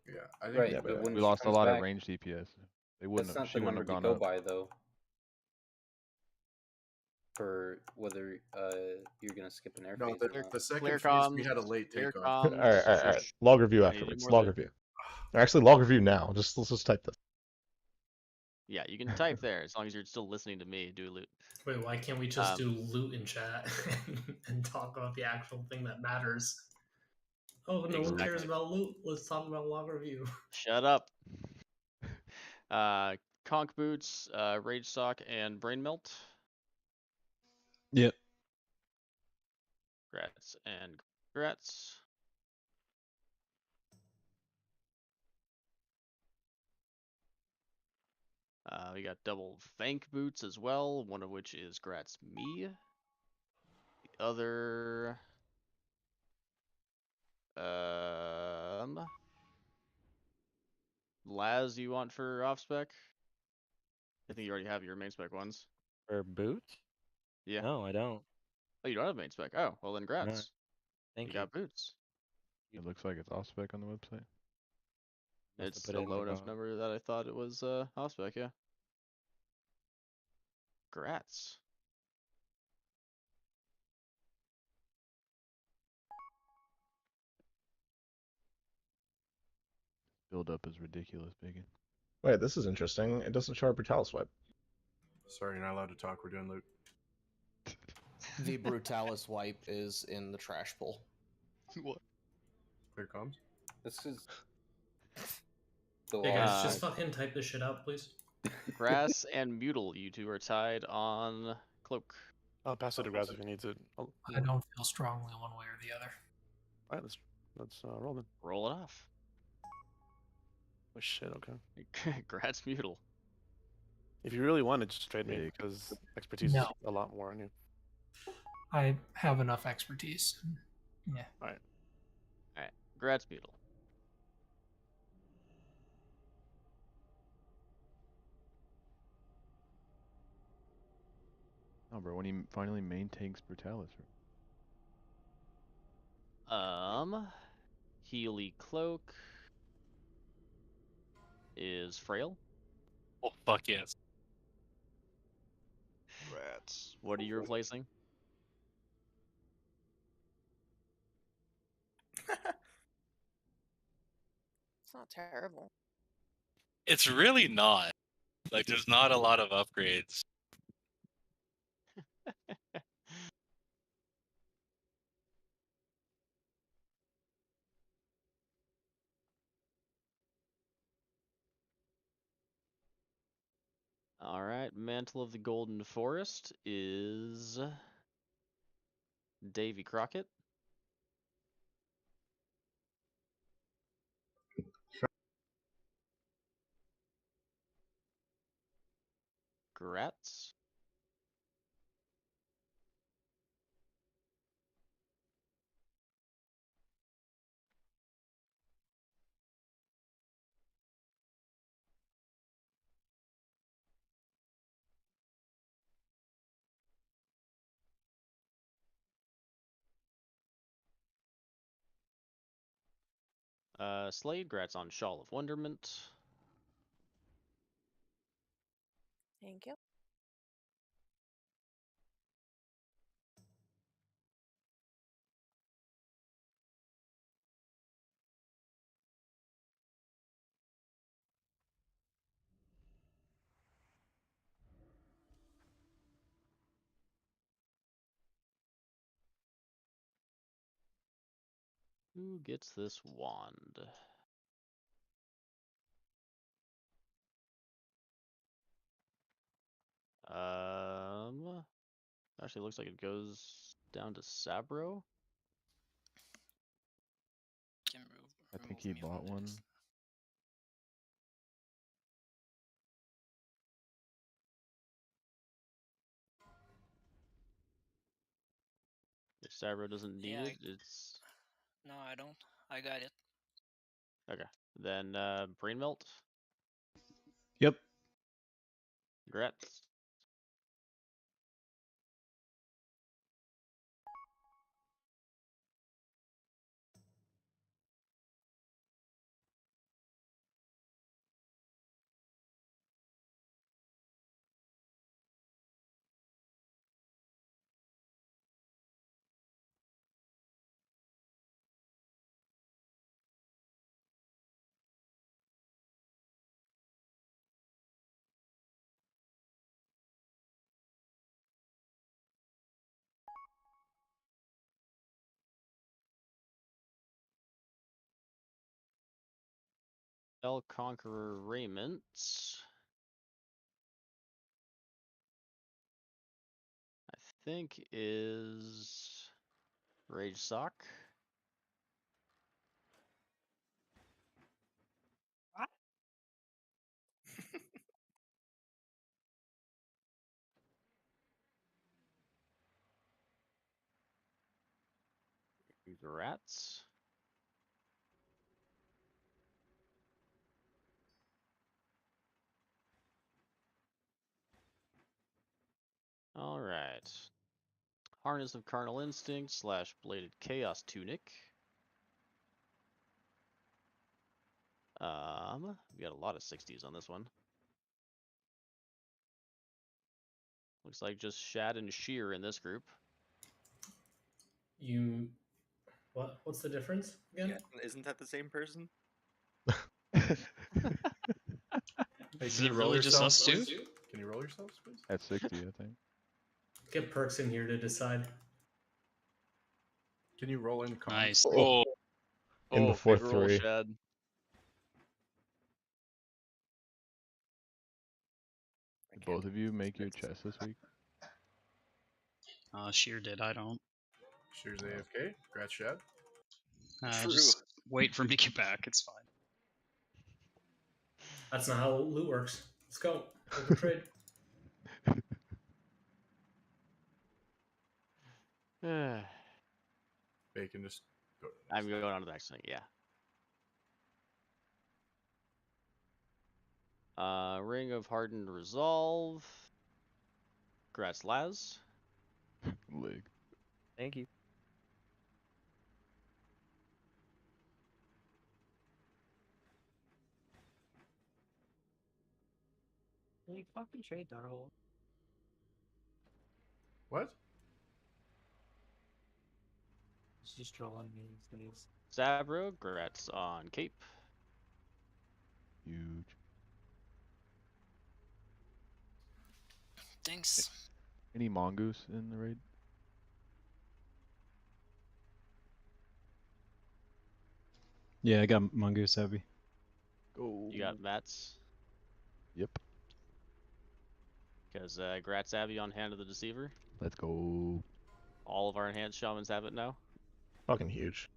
Yeah, I think Right, but when we she lost a comes lot back, of range DPS. They wouldn't. That's not She the wouldn't number have to gone go up. by, though. For whether you're gonna skip an air No, phase or not. the second Clear phase we comms, had a late clear takeoff. all right. Log review I need afterwards. more Log loot. review. Actually, log review now. Let's just type this. Yeah, you can type there as long as you're still listening to me do loot. Wait, why can't we just do loot in chat and talk about the actual thing that matters? Oh, no one cares Exactly. about loot. Let's talk about log review. Shut up. Conch boots, rage sock, and brain melt. Yep. Grats and grats. We got double Vank boots as well, one of which is grats me. The other Laz you want for off spec? I think you already have your main spec ones. For boots? Yeah. No, I don't. Oh, you don't have main spec. Oh, well then grats. No. Thank you you. got boots. It looks like it's off spec on the website. Must have It's put a it in the low enough wrong- number that I thought it was off spec, yeah. Grats. Build up is ridiculous, Bacon. Wait, this is interesting. It doesn't show our Brutalis wipe. Sorry, you're not allowed to talk. We're doing loot. The Brutalis wipe is in the trash pull. What? Clear comms? This is. Hey guys, just fucking type this shit out, please. Grass and Mutal, you two are tied on Cloak. I'll pass it to Grass if you need to. I don't feel strongly one way or the other. Alright, let's roll then. Roll it off. Oh shit, okay. Grass Mutal. If you really want to just trade me, because expertise is a lot more on you. I have enough expertise. Yeah. Alright. Alright, Grass Mutal. Oh, bro, when he finally main tanks Brutalis. Healy Cloak is Frail. Oh, fuck yes. Rats. What are you replacing? It's not terrible. It's really not. Like, there's not a lot of upgrades. Alright, Mantle of the Golden Forest is Davy Crockett. Gratz. Slade, Gratz on Shawl of Wonderment. Thank you. Who gets this wand? Actually looks like it goes down to Sabro. I think he bought one. If Sabro doesn't need it, it's... No, I don't. I got it. Okay. Then, Brain Melt. Yep. Gratz. El Conqueror Raiment. I think is Rage Sock. Rats. All right. Harness of Carnal Instinct / Bladed Chaos Tunic. We got a lot of 60s on this one. Looks like just Shad and Sheer in this group. What's the difference again? Yeah, isn't that the same person? Hey, Is can it you roll really just yourselves, us two? please? Can you roll yourselves, please? At 60, I think. Get Perks in here to decide. Can you roll in cons? Nice. Oh. In Oh, before big roll, 3. Shad. Did both of you make your chest this week? Sheer did. I don't. Shear's AFK. Congrats, Shad. True. Just wait for me to get back. It's fine. That's not how loot works. Let's go. Open trade. Bacon, just go to the next I'm going on to the next thing, yeah. Ring of Hardened Resolve. Congrats, Laz. Lig. Thank you. You fucking trade Darhole. What? It's just trolling me these days. Sabro, congrats on Cape. Huge. Thanks. Any mongoose in the raid? Yeah, I got Mongoose Heavy. Go. You got Mats. Yep. Because congrats, Abby, on Hand of the Deceiver. Let's go. All of our enhanced shamans have it now. Fucking huge.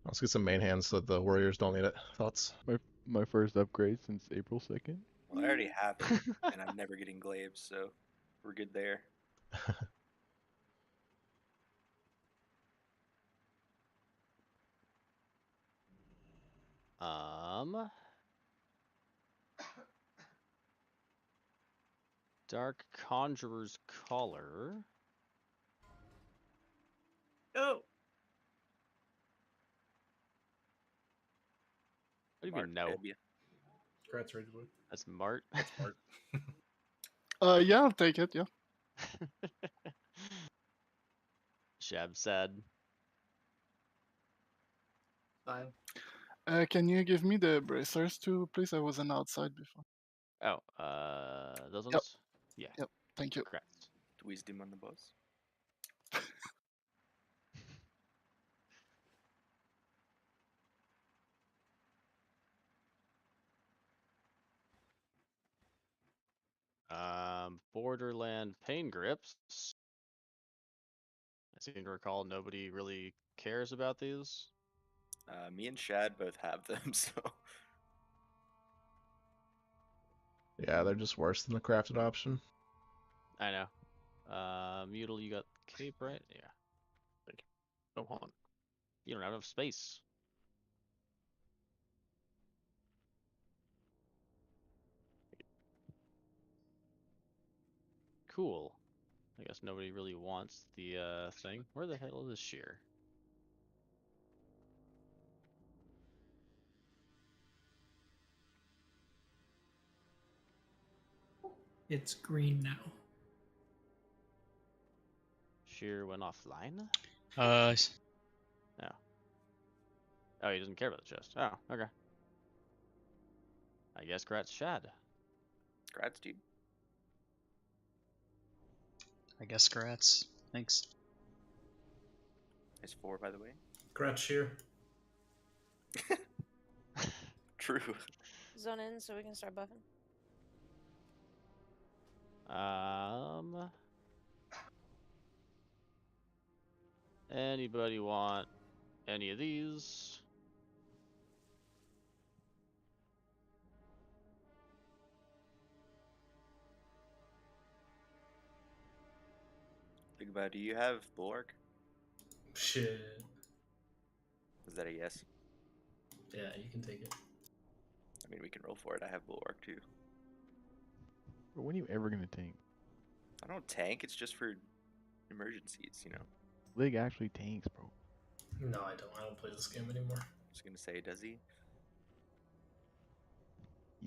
Let's get some main hands so that the warriors don't need it. Thoughts? My first upgrade since April 2nd. Well, I already have it, and I'm never getting glaives, so we're good there. Dark Conjurer's Collar. Oh. What do you mean, no? Congrats, Rage Boy. That's Mart. That's Mart. Yeah, I'll take it, yeah. Shab said. Fine. Can you give me the bracers too, please? I wasn't outside before. Oh, those ones? Yep. Yeah. Yep, thank you. Correct. Wisdom on the boss. Borderland Pain Grips. I seem to recall nobody really cares about these. Me and Shad both have them, so. Yeah, they're just worse than the crafted option. I know. Mutal, you got cape, right? Yeah. Thank you. Go on. You don't have enough space. Cool. I guess nobody really wants the thing. Where the hell is Sheer? It's green now. Sheer went offline? Uh, No. Oh, he doesn't care about the chest. Oh, okay. I guess Grat's Shad. Congrats, dude. I guess grats. Thanks. It's 4, by the way. Congrats, Sheer. True. Zone in so we can start buffing. Anybody want any of these? Think about it. Do you have Bulwark? Shit. Is that a yes? Yeah, you can take it. I mean, we can roll for it. I have Bulwark too. But when are you ever gonna tank? I don't tank. It's just for emergencies, you know. Lig actually tanks, bro. No, I don't. I don't play this game anymore. I was gonna say, does he?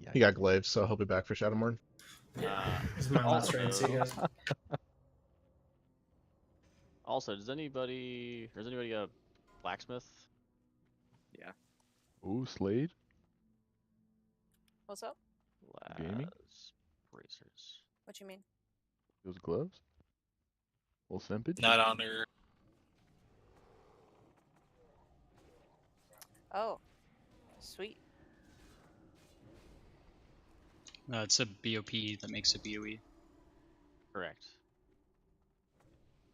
Yeah. He got glaives, so he'll be back for Shadowmourne. Yeah, this is my last trade. See you guys. Also, does anybody got a blacksmith? Yeah. Ooh, Slade? What's up? Gaming? Bracers. What you mean? Those gloves? Full sempage? Not on her. Oh, sweet. It's a BOP that makes a BOE. Correct.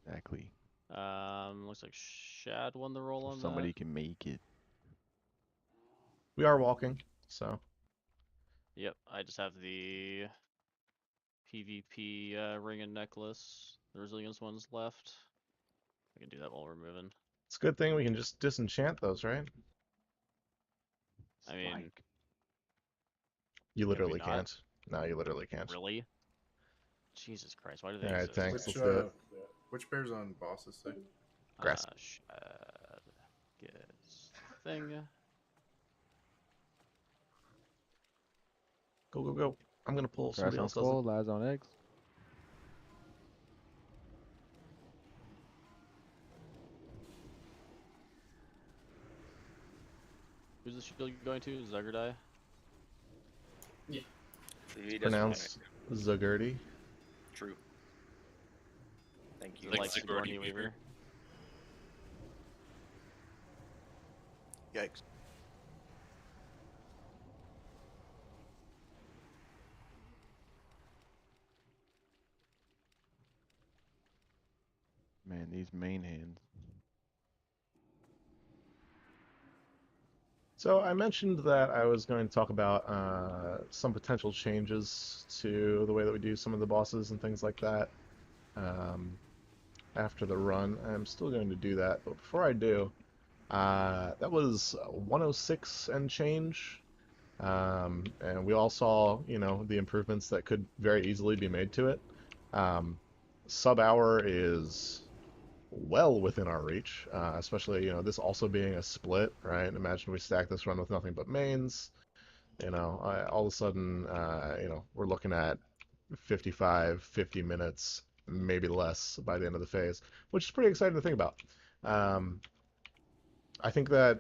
Exactly. Looks like Shad won the roll on Somebody that. can make it. We are walking, so. Yep, I just have the PvP ring and necklace. The resilience one's left. I can do that while we're moving. It's a good thing we can just disenchant those, right? I mean, You can we literally not? can't. No, you literally can't. Really? Jesus Christ, why do they Alright, exist? thanks. Let's do it. Which bear's on boss's thing? Grass. Shad gets thing. Go, go, go. I'm gonna pull Grass somebody on else does it. skull, lies on eggs. Who's the shield going to? Zugurdai? Yeah. Pronounced Zagurdi. True. Thank you. Like Sigourney Weaver. Yikes. Man, these main hands. So I mentioned that I was going to talk about some potential changes to the way that we do some of the bosses and things like that after the run. I'm still going to do that, but before I do, that was 106 and change, and we all saw, you know, the improvements that could very easily be made to it. Sub-hour is well within our reach, especially, you know, this also being a split, right? Imagine we stack this run with nothing but mains, you know, all of a sudden, you know, we're looking at 55, 50 minutes, maybe less by the end of the phase, which is pretty exciting to think about. I think that,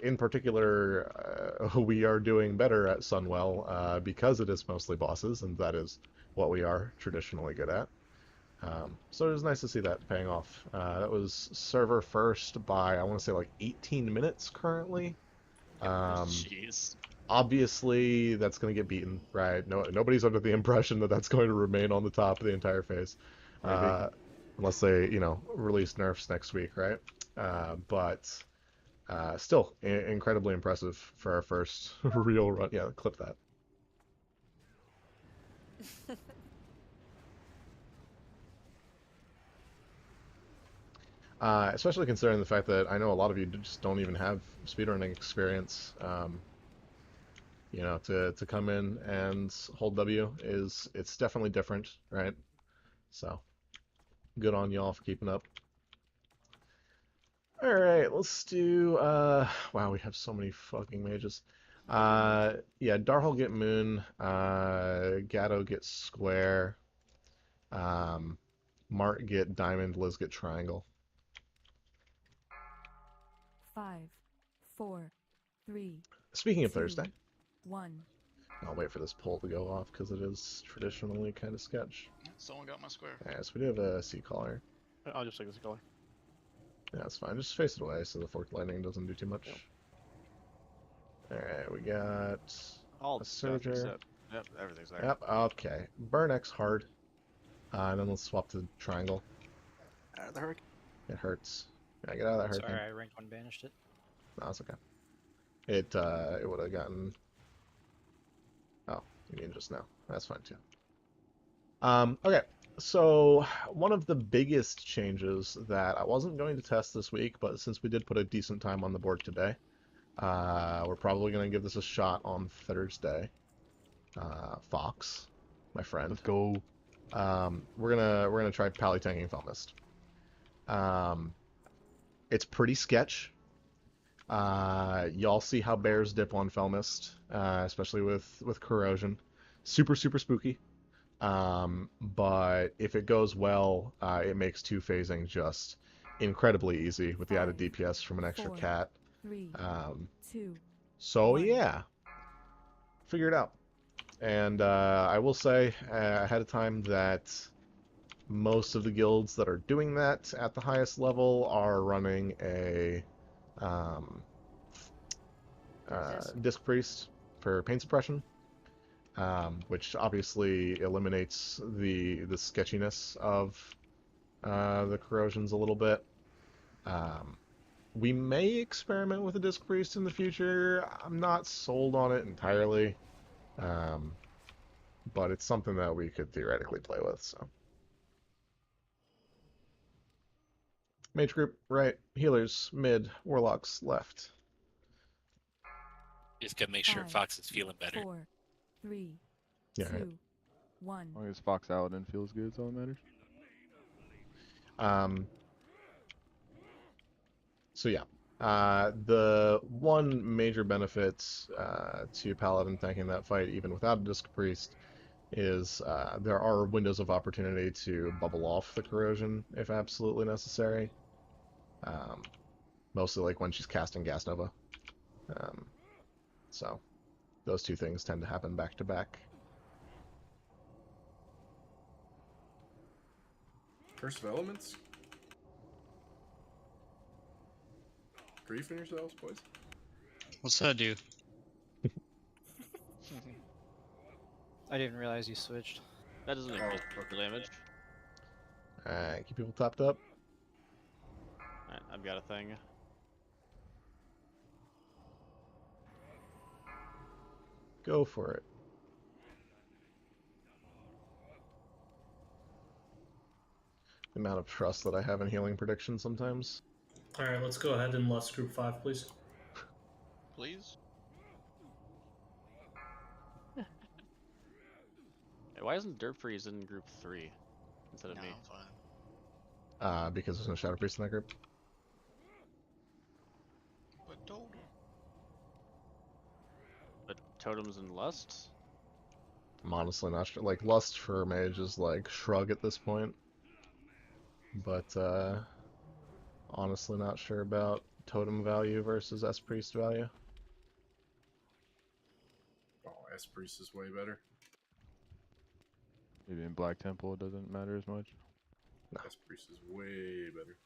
in particular, we are doing better at Sunwell because it is mostly bosses, and that is what we are traditionally good at. So it was nice to see that paying off. That was server first by, I want to say, like 18 minutes currently. Jeez. Obviously, that's going to get beaten, right? Nobody's under the impression that that's going to remain on the top of the entire phase. Unless they, you know, release nerfs next week, right? But still, incredibly impressive for our first real run. Yeah, clip that. Especially considering the fact that I know a lot of you just don't even have speedrunning experience. You know, to come in and hold W it's definitely different, right? So, good on y'all for keeping up. All right, let's do. Wow, we have so many fucking mages. Yeah, Darhol get Moon. Gatto get Square. Mart get Diamond. Liz get Triangle. 5, 4, 3. Speaking of 2, Thursday, 1. I'll wait for this poll to go off because it is traditionally kind of sketch. Someone got my square. Yeah, so we do have a sea caller. I'll just take the color. Yeah, that's fine. Just face it away so the forked lightning doesn't do too much. Yep. Alright, we got All a stuff Surger. except, yep, everything's there. Yep, okay. Burn X hard. And then let's swap to Triangle. Out of the hurricane. It hurts. Yeah, get out of that hurricane. Sorry, I ranked one banished it. No, it's okay. It would have gotten... Oh, you mean just now. That's fine too. Okay, so one of the biggest changes that I wasn't going to test this week, but since we did put a decent time on the board today, we're probably going to give this a shot on Thursday. Fox, my friend. Let's go. We're gonna try Pally tanking Felmist. It's pretty sketch. Y'all see how bears dip on Felmist, especially with corrosion. Super spooky. But if it goes well, it makes two phasing just incredibly easy with the added DPS from an extra 4, cat. 3, 2. So yeah, figure it out. And I will say ahead of time that most of the guilds that are doing that at the highest level are running a Disc Priest for pain suppression, which obviously eliminates the sketchiness of the corrosions a little bit. We may experiment with a Disc Priest in the future. I'm not sold on it entirely, but it's something that we could theoretically play with. So, mage group right, healers mid, warlocks left. Just gotta make sure 5, Fox is feeling better. 4, 3, Yeah, 2, right. 1. As long as Fox out and feels good, that's all that matters. So yeah, the one major benefit to Paladin tanking that fight, even without a Disc Priest, is there are windows of opportunity to bubble off the corrosion if absolutely necessary. Mostly like when she's casting Gas Nova. So those two things tend to happen back to back. Curse of Elements? Grief in yourselves, boys. What's that do? I didn't realize you switched. That doesn't increase damage. Alright, keep people topped up. Alright, I've got a thing. Go for it. The amount of trust that I have in healing prediction sometimes. Alright, let's go ahead and lust group 5, please. Please? Hey, why isn't Dirt Freeze in group 3 instead of me? I'm fine. Because there's no Shadow Priest in that group. But Totem. But Totems and Lust? I'm honestly not sure. Like, Lust for Mage is like shrug at this point. But, honestly not sure about Totem value versus S-Priest value. Oh, S-Priest is way better. Maybe in Black Temple it doesn't matter as much. No. S-Priest is way better.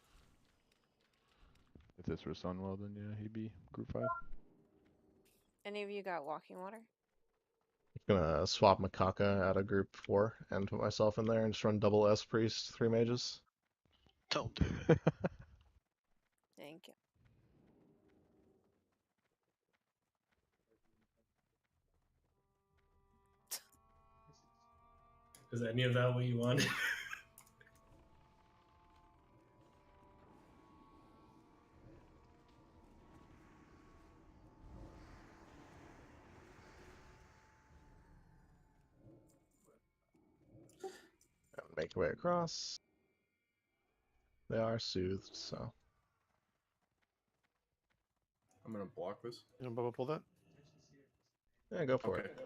If this were Sunwell, then yeah, he'd be group 5. Any of you got walking water? I'm gonna swap Makaka out of group 4 and put myself in there and just run double S-Priest, 3 mages. Don't do it. Thank you. Is any of that what you wanted? Make your way across. They are soothed, so. I'm gonna block this. You know, Bubba, pull that. Yeah, go for it.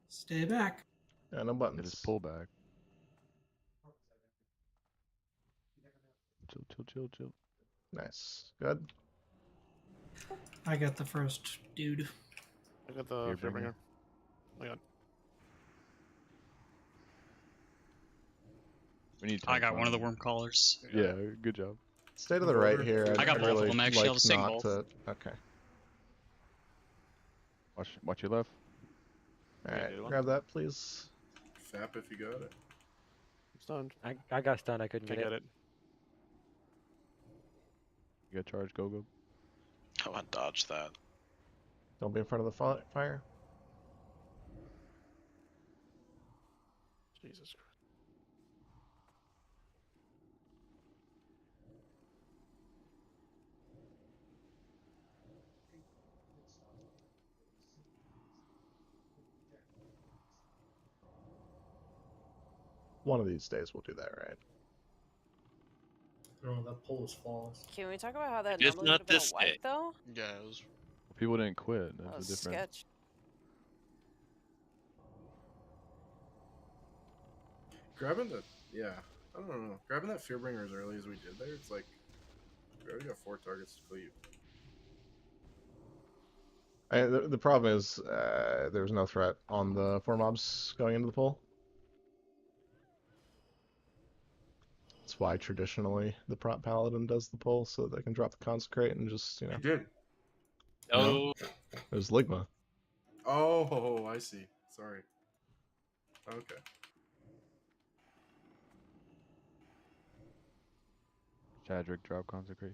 Stay back. Yeah, no buttons. Just pull back. Chill, chill, chill, chill. Nice. Good. I got the first dude. I got the Fearbringer. I got. We need I got one of the worm collars. Yeah, good job. Stay to the right here. I got both really of them actually. I'll like just take not both. to... Okay. Watch your left. Alright, grab that, please. Fap if you got it. I'm stunned. I got stunned. I couldn't Can't get get it. it. You got charge, go, go. I want to dodge that. Don't be in front of the fire. Jesus Christ. One of these days we'll do that, right? No, that pull was flawless. Can we talk about how that It's normally would not have been this a wipe, day. though? Yeah, it was. People didn't quit. That That's was the difference. sketch. Grabbing the... Yeah. I don't know. Grabbing that Fearbringer as early as we did there, it's like... We already got 4 targets to cleave. The problem is there's no threat on the 4 mobs going into the pool. That's why traditionally the prop paladin does the pull, so they can drop the consecrate and just, you know. I did. No, it was Ligma. Oh, I see. Sorry. Okay. Chadrick drop consecrate.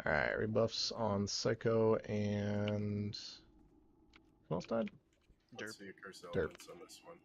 Alright, rebuffs on Psycho and... Who else died? Let's see a curse Derp. elements on this one.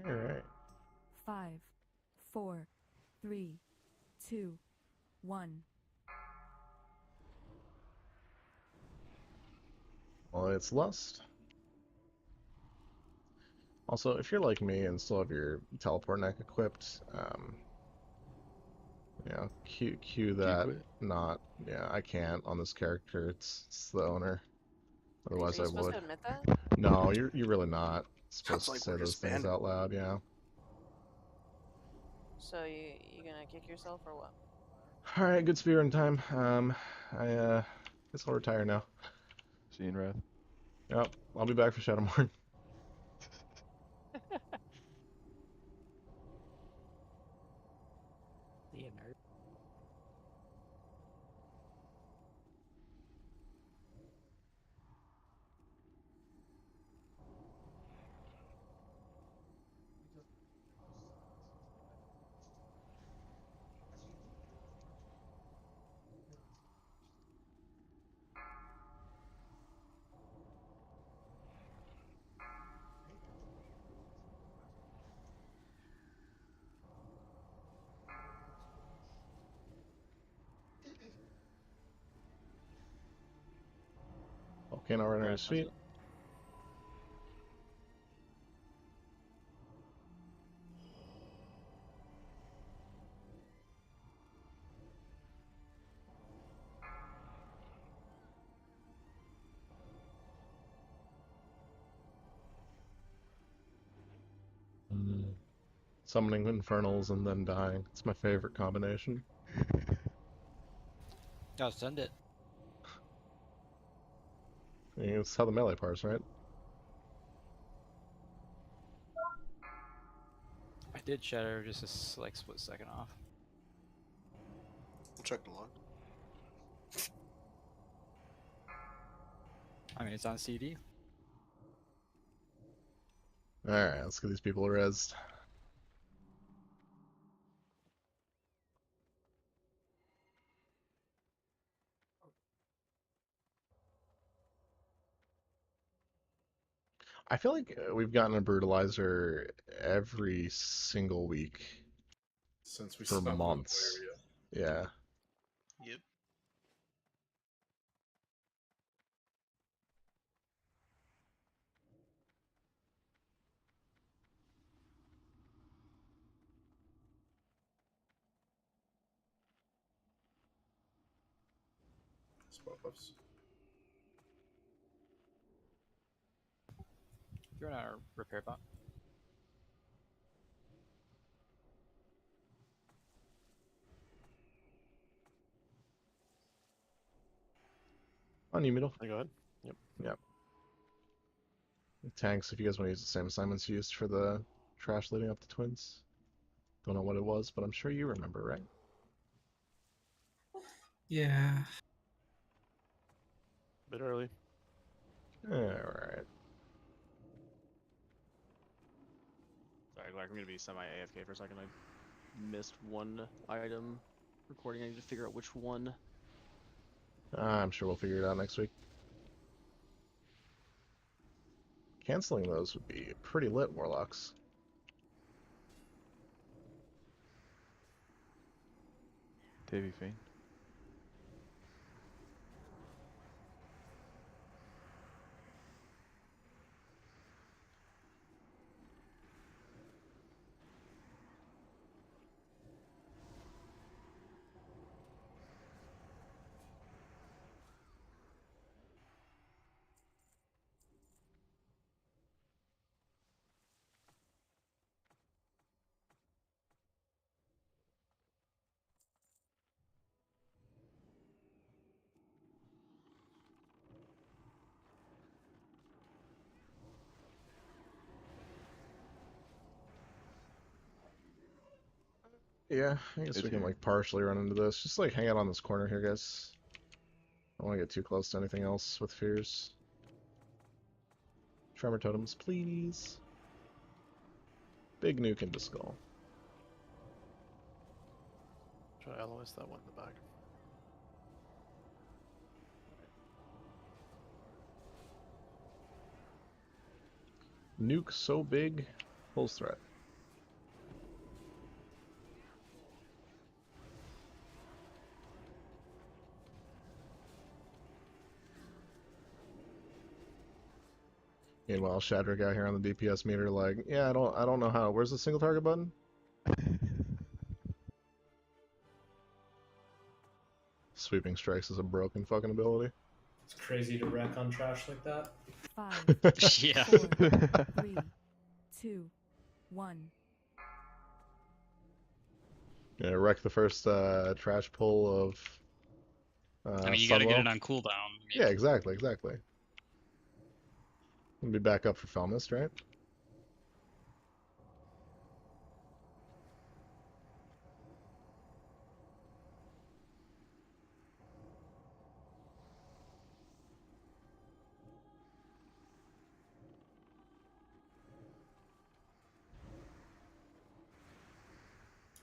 Alright. 5, 4, 3, 2, 1. Well, it's Lust. Also, if you're like me and still have your teleport neck equipped, you know, Q that. Not, yeah, I can't on this character. It's the owner. Otherwise, Are you I supposed would. to admit that? No, you're really not supposed Sounds like to say we're those things disbanded. out loud. Yeah. So you gonna kick yourself or what? All right, good speedrun time. I guess I'll retire now. See you in Wrath. Yep, I'll be back for Shadowmourne. See you, nerd. Volcano runner Alright, his feet. Summoning infernals and then dying. It's my favorite combination. Oh, send it. I mean, it's how the melee parse, right? I did shatter just like split second off. I'll check the log. I mean, it's on CD. Alright, let's get these people rezzed. I feel like we've gotten a brutalizer every single week Since we for stopped months. Yeah. Yep. Spot buffs. You're not a repair bot. On you, middle. Go ahead. Yep. Yep. Tanks, if you guys want to use the same assignments you used for the trash leading up to Twins. Don't know what it was, but I'm sure you remember, right? Yeah. Bit early. Alright. like I'm gonna be semi AFK for a second. I missed one item recording. I need to figure out which one. I'm sure we'll figure it out next week. Canceling those would be pretty lit, Warlocks. Davy Fane. Yeah, I guess we can like partially run into this. Just like hang out on this corner here, guys. I don't want to get too close to anything else with fears. Tremor totems, please. Big nuke into skull. Try to LOS that one in the back. Nuke so big, pulls threat. Meanwhile, Shadrick out here on the DPS meter, like, yeah, I don't know how. Where's the single target button? Sweeping strikes is a broken fucking ability. It's crazy to wreck on trash like that. 5, Yeah. 4, 3, 2, 1. Yeah, wreck the first trash pull of. I mean, you gotta get Sunwell. it on cooldown. I mean, Yeah, exactly. We'll be back up for Felmist, right?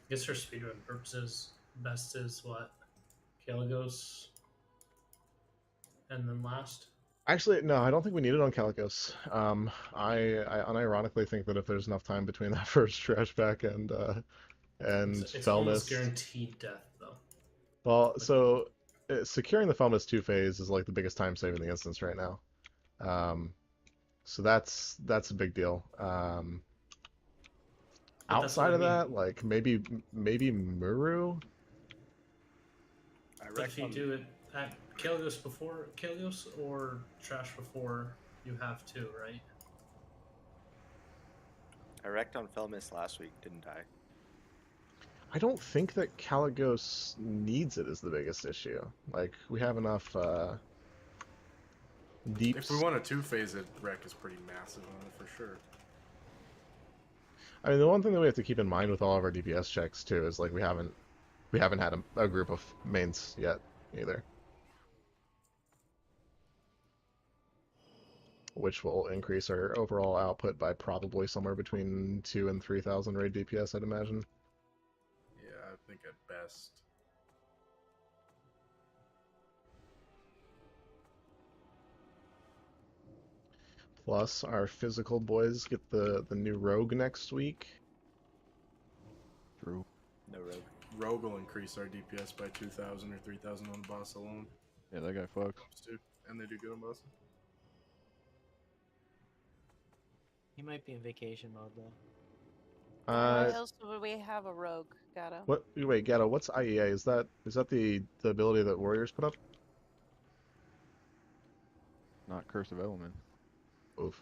I guess for speedrun purposes, best is what? Kaligos, and then last. Actually, no, I don't think we need it on Calicos. I unironically think that if there's enough time between that first trash back and It's almost Felmist. guaranteed death though. Well, so securing the Felmist 2 phase is like the biggest time save in the instance right now. So that's a big deal. Outside of that, like maybe Muru. But if you do it at Kaligos before Kaligos or trash before, you have to, right? I wrecked on Felmist last week, didn't I? I don't think that Caligos needs it is the biggest issue. Like we have enough deep. If we want a two-phase it, wreck is pretty massive on it for sure. I mean, the one thing that we have to keep in mind with all of our DPS checks too is like we haven't had a group of mains yet either, which will increase our overall output by probably somewhere between 2,000 and 3,000 raid DPS, I'd imagine. Yeah, I think at best. Plus, our physical boys get the new rogue next week. True. No rogue. Rogue will increase our DPS by 2,000 or 3,000 on the boss alone. Yeah, that guy fucks. And they do good on boss. He might be in vacation mode though. Why else would we have a rogue, Gato? What? Wait, Gatto. What's IEA? Is that the ability that warriors put up? Not Curse of Element. Oof.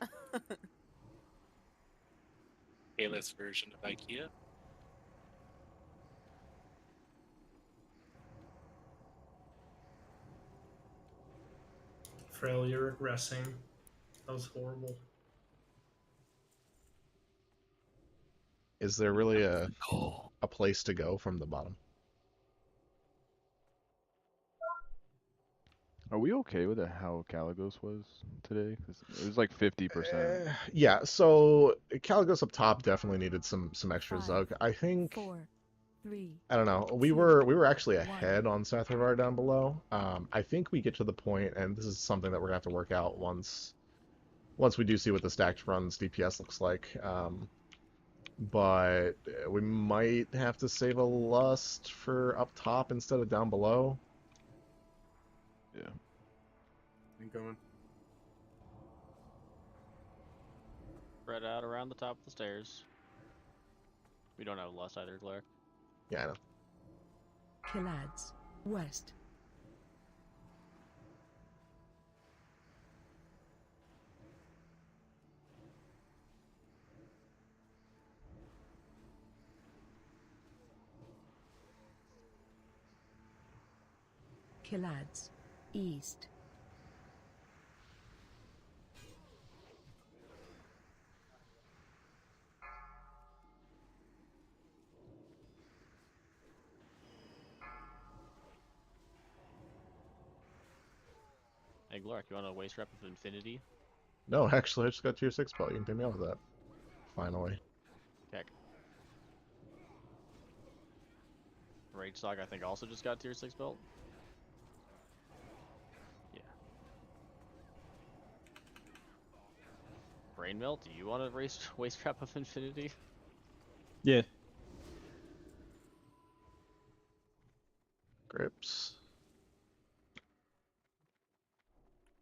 Kalis version of IKEA. Frail, you're regressing. That was horrible. Is there really a place to go from the bottom? Are we okay with how Caligos was today? 'Cause it was like 50%. Yeah, so Caligos up top definitely needed some extra 5, Zug. I think 4, 3. I don't know. We 2, were actually 1. ahead on Sathravar down below. I think we get to the point, and this is something that we're gonna have to work out once we do see what the stacked runs DPS looks like. But we might have to save a lust for up top instead of down below. Yeah. Incoming. Spread out around the top of the stairs. We don't have lust either, Claire. Yeah, I know. Killads, west. Killads, east. Hey, Glork, you want a waist wrap of infinity? No, actually, I just got tier 6 belt. You can pay me off with that. Finally. Heck. Rage Sock, I think, also just got tier 6 belt. Yeah. Brain Melt, do you want a waist wrap of infinity? Yeah. Grips.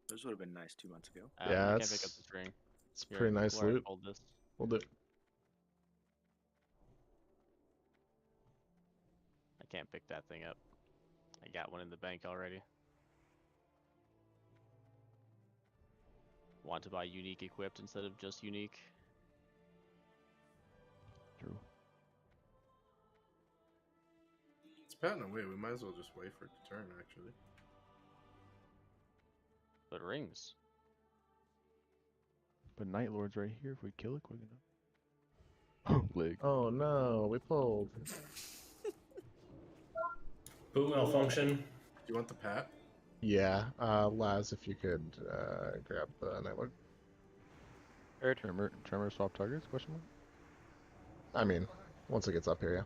Those would have been nice 2 months ago. Yeah, I it's, can't pick up the string. It's pretty nice Glork, loot. hold this. We'll do. I can't pick that thing up. I got one in the bank already. Want to buy unique equipped instead of just unique? True. It's patting away. We might as well just wait for it to turn, actually. But rings. But Night Lord's right here if we kill it quick enough. Leg. Oh no, we pulled. Boot malfunction. Do you want the pat? Yeah, Laz, if you could grab the Nightlord. Tremor swap targets? Question mark? I mean, once it gets up here, yeah.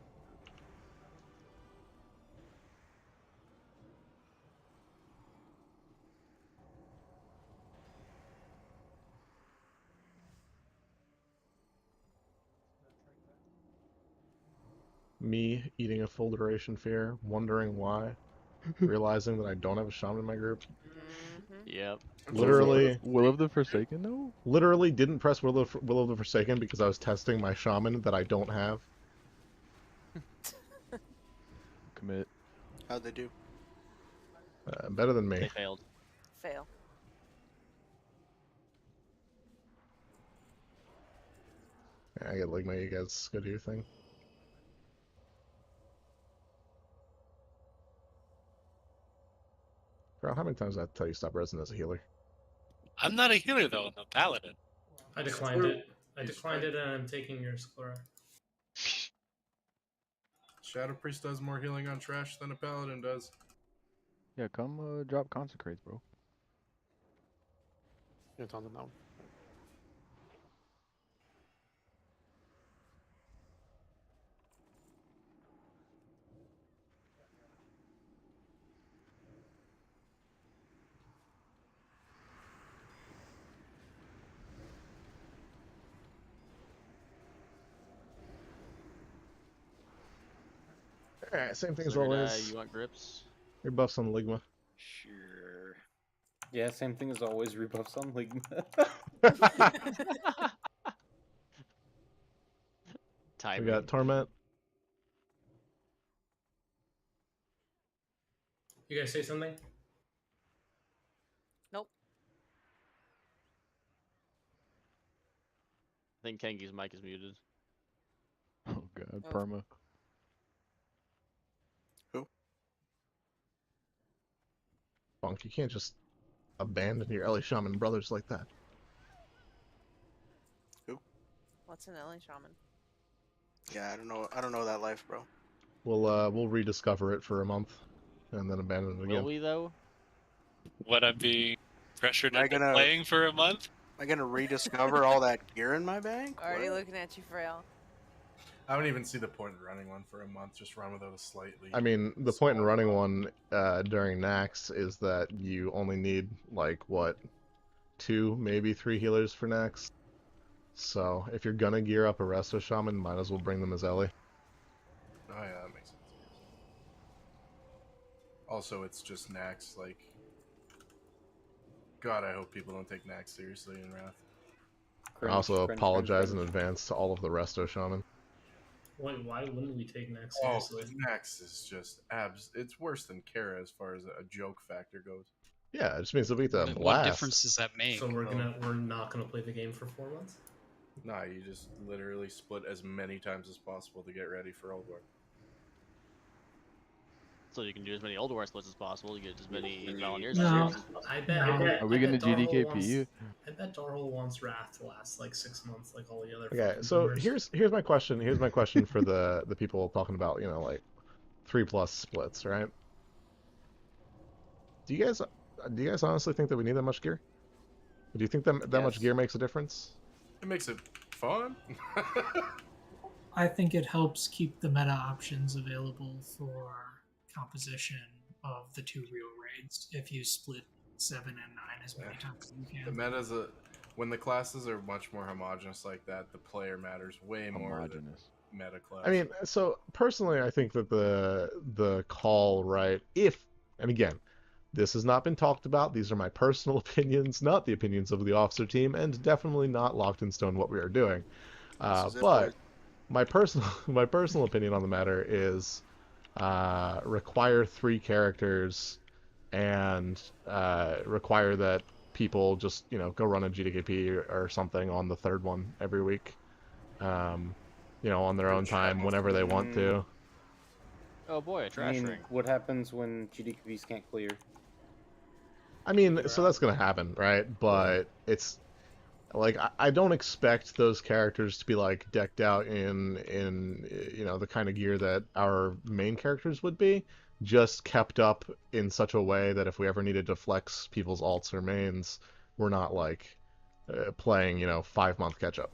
Me eating a full duration fear, wondering why, realizing that I don't have a shaman in my group. Yep. Literally. Will of the Forsaken, though? Literally didn't press Will of the Forsaken because I was testing my shaman that I don't have. Commit. How'd they do? Better than me. They failed. Fail. I get Ligma, you guys go do your thing. Girl, how many times did I have to tell you stop resing as a healer? I'm not a healer though, I'm a paladin. I declined it. I declined it, and I'm taking your Sclera. Shadow Priest does more healing on trash than a paladin does. Yeah, come drop Consecrates, bro. It's on the now. Alright, same thing as Third eye, always. you want grips? Your buffs on Ligma. Sure. Yeah, same thing as always. Rebuffs on Ligma. We got Torment. You guys say something? Nope. I think Kengi's mic is muted. Oh god, perma. Bonk, you can't just abandon your Ellie Shaman brothers like that. What's an Ellie Shaman? Yeah, I don't know that life, bro. We'll rediscover it for a month, and then abandon it again. Will we though? What, I'm being pressured Am I into gonna- playing for a month? Am I gonna rediscover all that gear in my bank? Already What? looking at you, Frail. I don't even see the point in running one for a month. Just run without a slightly. I mean, the point in running one during Nax is that you only need, like, what, 2, maybe 3 healers for Nax. So, if you're gonna gear up a Resto Shaman, might as well bring them as Ellie. Oh yeah, that makes sense. Also, it's just Nax, like... God, I hope people don't take Nax seriously in Wrath. I also apologize in advance to all of the Resto Shaman. Why wouldn't we take Nax Oh, seriously? Nax is just it's worse than Kara as far as a joke factor goes. Yeah, it just means that we have to What blast. difference does that make? So we're not gonna play the game for 4 months? Nah, you just literally split as many times as possible to get ready for Old War. So you can do as many Old War splits as possible. You get as many Valeniers No. as possible. I bet. Are we gonna Darhol GDKP? wants- I bet Darhol wants Wrath to last like 6 months, like all the other. Okay, fucking so boomers. here's my question. Here's my question for the people talking about, you know, like 3+ splits, right? Do you guys honestly think that we need that much gear? Do you think that much Yes. gear makes a difference? It makes it fun. I think it helps keep the meta options available for composition of the 2 real raids if you split 7 and 9 as many times as you The can. meta's when the classes are much more homogenous like that, the player matters way more than meta class. I mean, so personally, I think that the call, right? If, and again, this has not been talked about. These are my personal opinions, not the opinions of the officer team, and definitely not locked in stone what we are doing. But my personal opinion on the matter is require 3 characters and require that people just, you know, go run a GDKP or something on the 3rd one every week. You know, on their own time, whenever they want to. Oh boy, a trash ring. What happens when GDKPs can't clear? I mean, so that's gonna happen, right? But it's like I don't expect those characters to be like decked out in you know, the kind of gear that our main characters would be, just kept up in such a way that if we ever needed to flex people's alts or mains, we're not like playing, you know, 5-month catch up.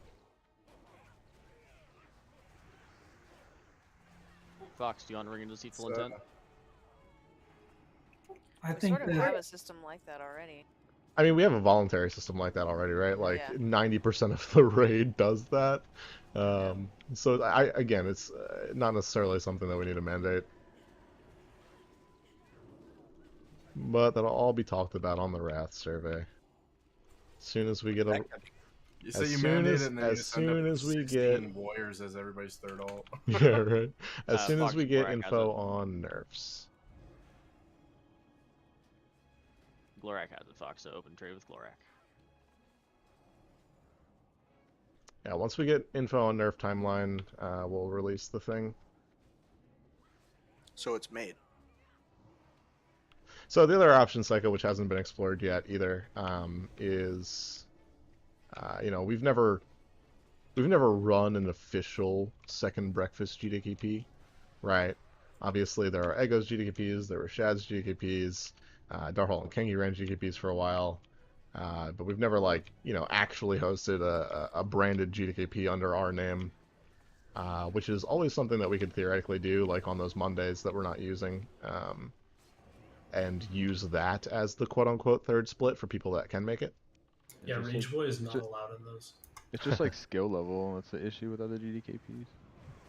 Fox, do you want to ring into Deceitful Intent? I We think sort of that have a system like that already. I mean, we have a voluntary system like that already, right? Like Yeah. 90% of the raid does that. So again, it's not necessarily something that we need to mandate. But that'll all be talked about on the Wrath survey. As soon as we get a... You say you mandate it and then you as just end up soon with as we 16 get... warriors as everybody's 3rd alt. Yeah, right. As soon as Fox we get Glorak has info it. on nerfs. Glorak has it, Fox, so open trade with Glorak. Yeah, once we get info on nerf timeline, we'll release the thing. So it's made. So the other option, Psycho, which hasn't been explored yet either, is, you know, we've never run an official second breakfast GDKP, right? Obviously, there are Ego's GDKPs, there were Shad's GDKPs, Darhol and Kengi ran GDKPs for a while, but we've never, like, you know, actually hosted a branded GDKP under our name, which is always something that we could theoretically do, like on those Mondays that we're not using. And use that as the quote-unquote 3rd split for people that can make it. Yeah, It's just Rage like- Boy is it's not just- allowed in those. It's just like skill level. That's the issue with other GDKPs.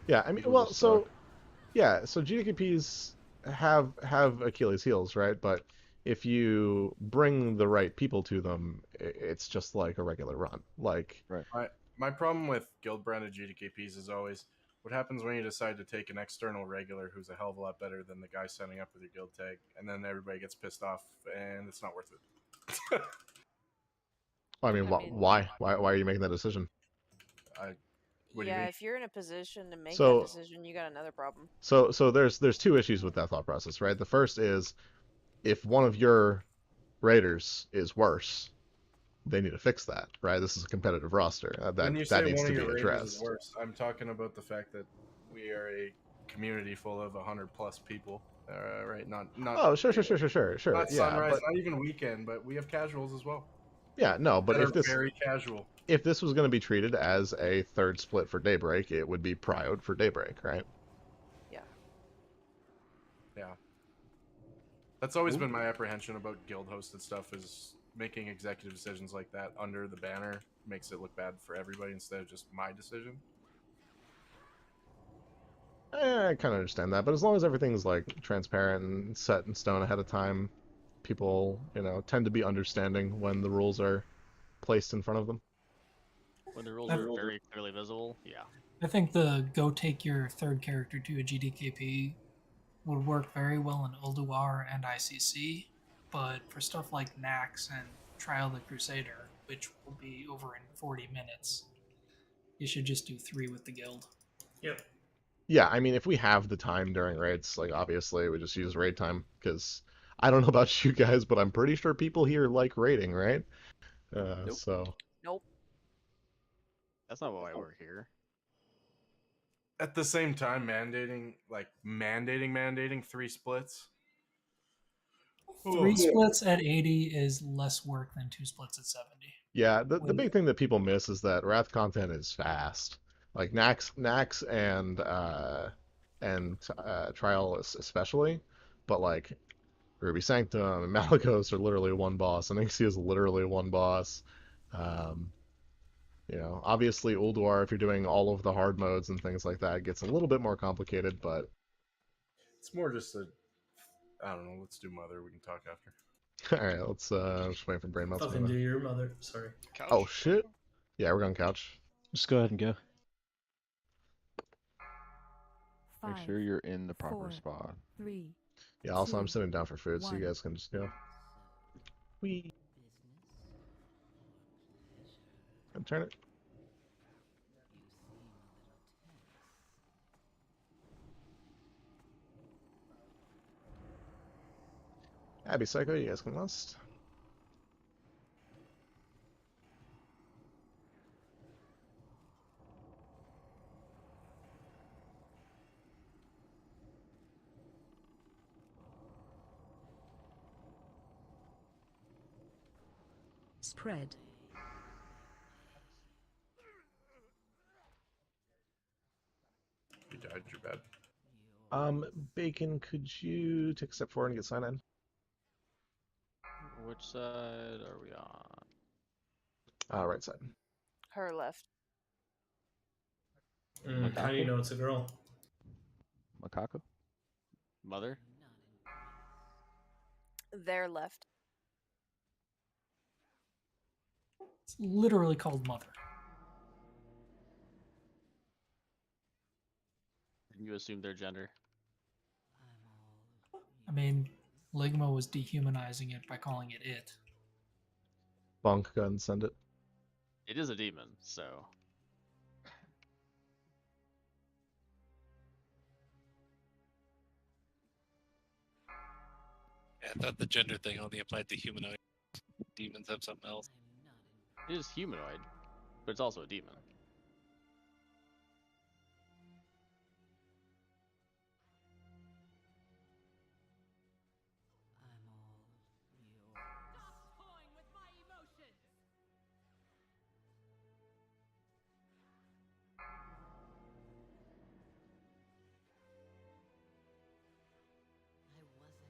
Yeah, I mean, People well, just so suck. yeah, so GDKPs have Achilles heels, right? But if you bring the right people to them, it's just like a regular run. Like, My problem with guild branded GDKPs is always what happens when you decide to take an external regular who's a hell of a lot better than the guy signing up with your guild tag, and then everybody gets pissed off, and it's not worth it. I mean, why are you making that decision? What do you Yeah, mean? if you're in a position to make So- that decision, you got another problem. So there's 2 issues with that thought process, right? The first is if one of your raiders is worse, they need to fix that, right? This is a competitive roster. When you That say needs one to of be your raiders is addressed. worse, I'm talking about the fact that we are a community full of 100+ people, Right? Not. Oh, sure. Not Yeah, sunrise, but not even weekend, but we have casuals as well. yeah, no, but That if are this very casual. if this was going to be treated as a third split for Daybreak, it would be prioed for Daybreak, right? Yeah. That's always been my apprehension about guild hosted stuff, is making executive decisions like that under the banner makes it look bad for everybody instead of just my decision. I kind of understand that, but as long as everything's like transparent and set in stone ahead of time, people, tend to be understanding when the rules are placed in front of them. When the rules are very clearly visible, yeah. I think the go take your third character to a GDKP would work very well in Ulduar and ICC, but for stuff like Nax and Trial of the Crusader, which will be over in 40 minutes, you should just do 3 with the guild. Yep. Yeah, I mean, if we have the time during raids, like, obviously, we just use raid time, because I don't know about you guys, but I'm pretty sure people here like raiding, right? Nope. So... Nope. That's not why we're here. At the same time, mandating 3 splits. 3 splits at 80 is less work than 2 splits at 70. Yeah, the big thing that people miss is that Wrath content is fast. Like Nax and Trial especially, but like Ruby Sanctum and Malygos are literally one boss, and Ixia is literally one boss. Obviously Ulduar, if you're doing all of the hard modes and things like that, it gets a little bit more complicated, but it's more just I don't know. Let's do Mother. We can talk after. All right, let's just wait for brain melts. Fucking do your mother. Sorry. Couch? Oh shit! Yeah, we're going couch. Just go ahead and go. Make sure you're in the proper spot. 3. Yeah. Also, I'm 2, sitting down for food, so you 1. guys can just go. Wee. And turn it. Abby Psycho, you guys can list. Spread. You died, you're bad. Bacon, could you take a step forward and get sign in? Which side are we on? Right side. Her left. How do you know it's a girl? Macaco? Mother? Their left. It's literally called Mother. You assume their gender. I mean, Ligma was dehumanizing it by calling it it. Bonk, go ahead and send it. It is a demon, so. Yeah, I thought the gender thing only applied to humanoid. Demons have something else. It is humanoid, but it's also a demon.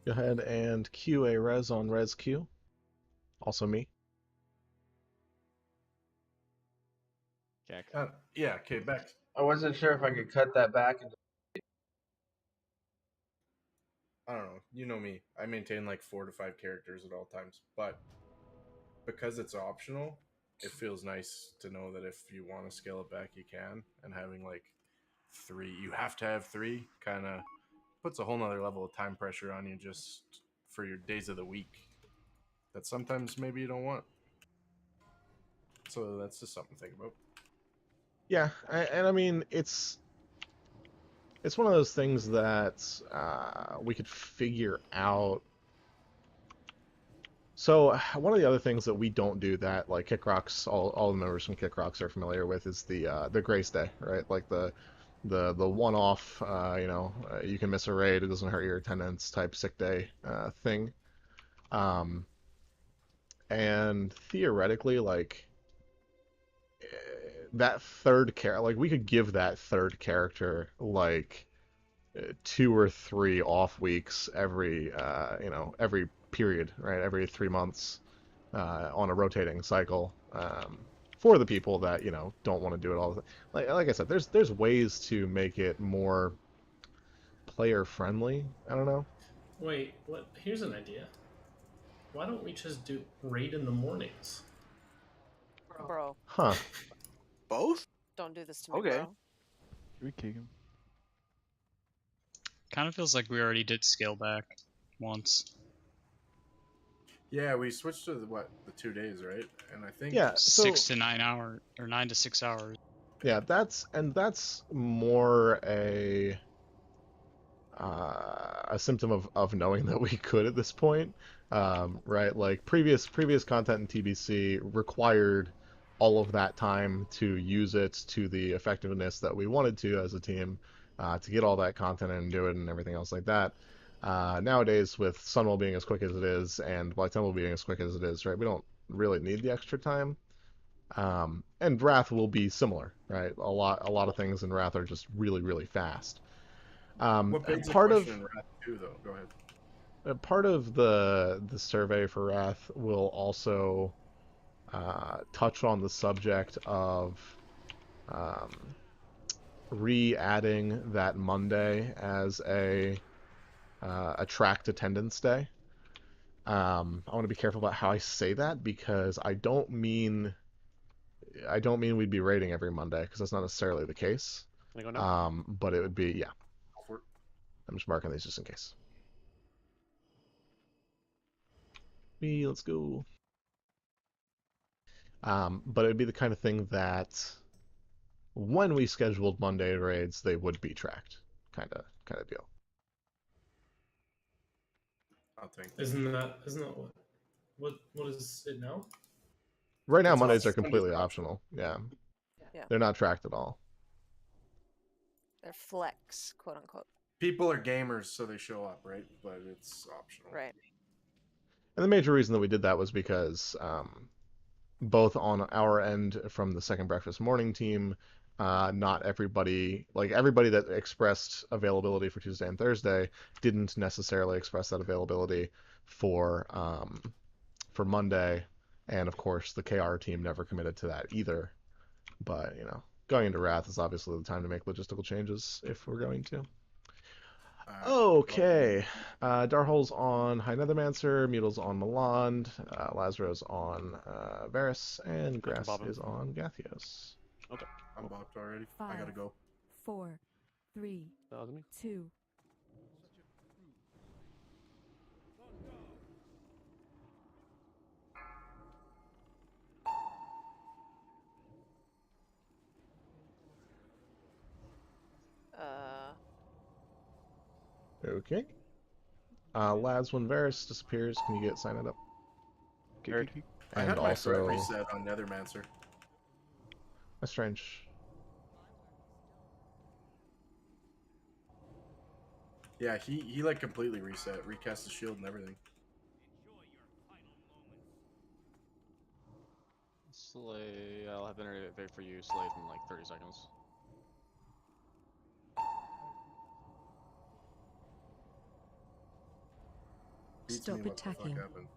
Go ahead and Q a res on res Q. Also me. Yeah, okay, back. I wasn't sure if I could cut that back. I don't know. You know me. I maintain like 4 to 5 characters at all times, but because it's optional, it feels nice to know that if you want to scale it back, you can. And having like 3, you have to have 3, kind of puts a whole nother level of time pressure on you just for your days of the week that sometimes maybe you don't want. So that's just something to think about. Yeah, and I mean, it's one of those things that we could figure out. So one of the other things that we don't do that like Kick Rocks, all the members from Kick Rocks are familiar with is the Grace Day, right? Like the the one-off, you can miss a raid, it doesn't hurt your attendance type sick day thing. And theoretically, like that third character, like we could give that third character like 2 or 3 off weeks every every period, right? Every 3 months on a rotating cycle. For the people that don't want to do it all the time. Like I said, there's ways to make it more player friendly. I don't know. Wait, what? Here's an idea. Why don't we just do raid in the mornings? Bro. Huh. Both? Don't do this to me, Okay. bro. Should we kick him? Kind of feels like we already did scale back once. Yeah, we switched to the 2 days, right? And I think 6 to 9 hours or 9 to 6 hours. Yeah, that's more a symptom of knowing that we could at this point, right? Like previous content in TBC required all of that time to use it to the effectiveness that we wanted to as a team, to get all that content and do it and everything else like that. Nowadays, with Sunwell being as quick as it is and Black Temple being as quick as it is, right, we don't really need the extra time. And Wrath will be similar, right? A lot of things in Wrath are just really, really fast. what begs the Part of question in Wrath 2, though? Go ahead. part of the survey for Wrath will also touch on the subject of re-adding that Monday as a tracked attendance day. I want to be careful about how I say that because I don't mean we'd be raiding every Monday because that's not necessarily the case. Can I go now? But it would be, yeah. I'm just marking these just in case. Let's go. But it would be the kind of thing that when we scheduled Monday raids, they would be tracked, kind of deal. I'll think. Isn't that what is it now? Right now, It's Mondays are optional. completely optional. Yeah. Yeah. They're not tracked at all. They're flex, quote unquote. People are gamers, so they show up, right? But it's optional. Right. And the major reason that we did that was because both on our end from the Second Breakfast Morning team, not everybody, like everybody that expressed availability for Tuesday and Thursday didn't necessarily express that availability for Monday, and of course the KR team never committed to that either. But going into Wrath is obviously the time to make logistical changes if we're going to. Okay, Darhol's on High Nethermancer, Mutle's on Milan, Lazarus on Varus, and Grass is on Gathios. Okay. I'm bopped already. 5, I gotta go. 4, 3, 2. Okay. Laz, when Varus disappears, can you get signed up? I And had my threat also, reset on Nethermancer. that's strange. Yeah, he like completely reset, recast the shield and everything. Slay, I'll have internet for you, Slay, in like 30 seconds. Beats Stop me what the fuck attacking. happened.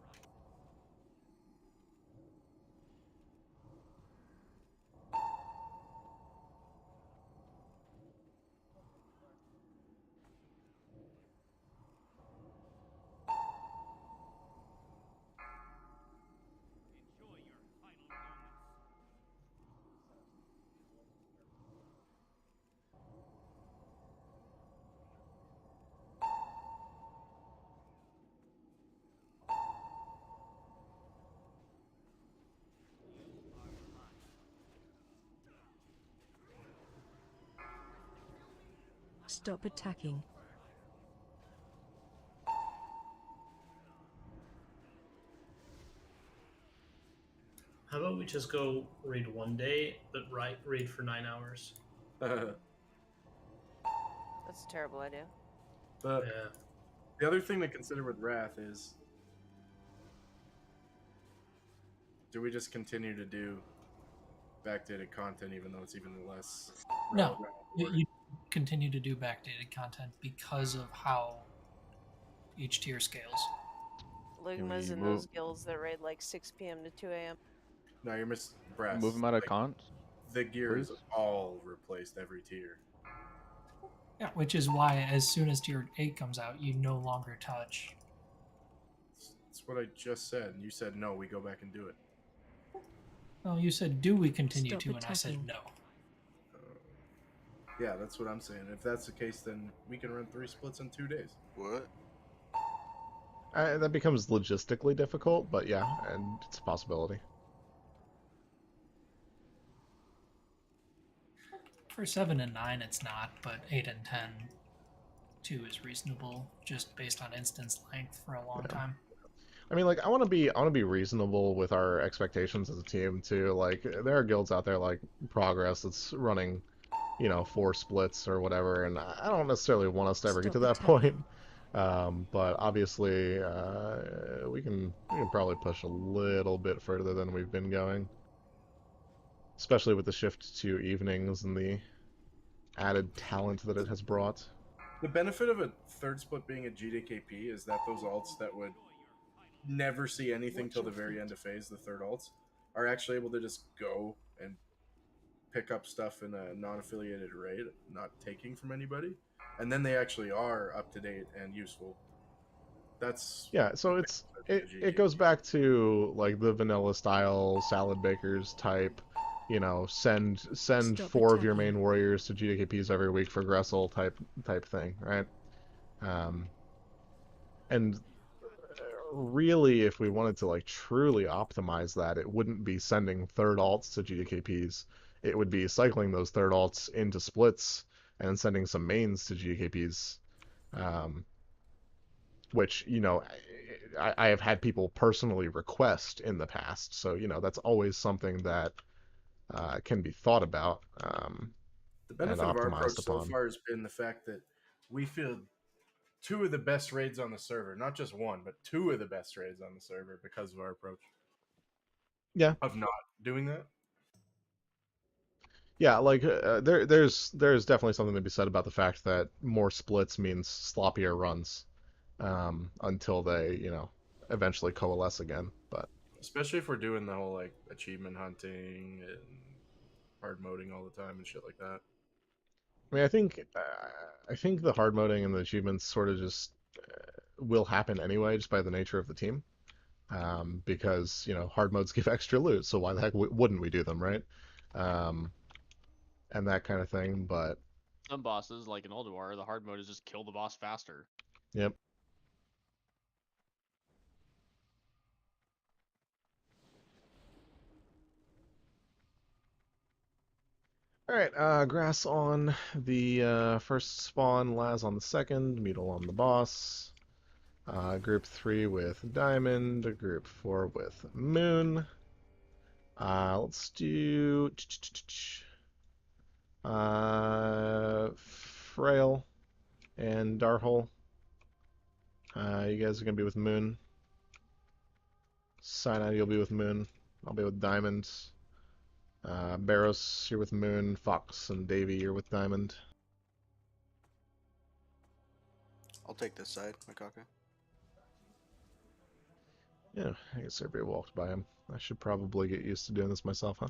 Stop attacking. How about we just go raid one day, but raid for 9 hours? That's a terrible idea. But the other thing to consider with Wrath is, do we just continue to do backdated content even though it's even less No, relevant? you continue to do backdated content because of how each tier scales. Ligma's in those guilds that raid like 6 p.m. to 2 a.m. No, you're missing Brass. Move him out of cons. The gear is please? all replaced every tier. Yeah, which is why as soon as tier 8 comes out, you no longer touch. That's what I just said. And you said no, we go back and do it. Well, you said, do we continue Stop to? And I said attacking. no. Yeah, that's what I'm saying. If that's the case, then we can run 3 splits in 2 days. What? That becomes logistically difficult, but yeah, and it's a possibility. For 7 and 9, it's not, but 8 and 10, 2 is reasonable, just based on instance length for a long time. I mean, like, I want to be reasonable with our expectations as a team too. Like, there are guilds out there like Progress that's running, 4 splits or whatever, and I don't necessarily want us to ever get to that point. But obviously, we can probably push a little bit further than we've been going, especially with the shift to evenings and the added talent that it has brought. The benefit of a 3rd split being a GDKP is that those alts that would never see anything till the very end of phase, the 3rd alts, are actually able to just go and pick up stuff in a non-affiliated raid, not taking from anybody, and then they actually are up to date and useful. That's So it goes back to like the vanilla style salad bakers type, send Stop 4 of your attacking. main warriors to GDKPs every week for Gressel type thing, right? And really, if we wanted to like truly optimize that, it wouldn't be sending 3rd alts to GDKPs. It would be cycling those 3rd alts into splits and sending some mains to GDKPs. Which, I have had people personally request in the past. So, that's always something that can be thought about the benefit and of our approach optimized so upon. far has been the fact that we feel 2 of the best raids on the server, not just 1, but 2 of the best raids on the server because of our approach. Yeah. Of not doing that. Yeah, like there's definitely something to be said about the fact that more splits means sloppier runs until they, eventually coalesce again. But especially if we're doing the whole like achievement hunting and hard moding all the time and shit like that. I mean, I think the hard moding and the achievements sort of just will happen anyway, just by the nature of the team. Because hard modes give extra loot, so why the heck wouldn't we do them, right? And that kind of thing. But some bosses, like in Ulduar, the hard mode is just kill the boss faster. Yep. Alright, Grass on the first spawn, Laz on the second, Meadle on the boss. Group 3 with Diamond, Group 4 with Moon. Let's do Frail and Darhole. You guys are gonna be with Moon. Cyanide, you'll be with Moon. I'll be with Diamond. Barros, you're with Moon. Fox and Davey, you're with Diamond. I'll take this side, Makaka. Yeah, I guess everybody walked by him. I should probably get used to doing this myself, huh?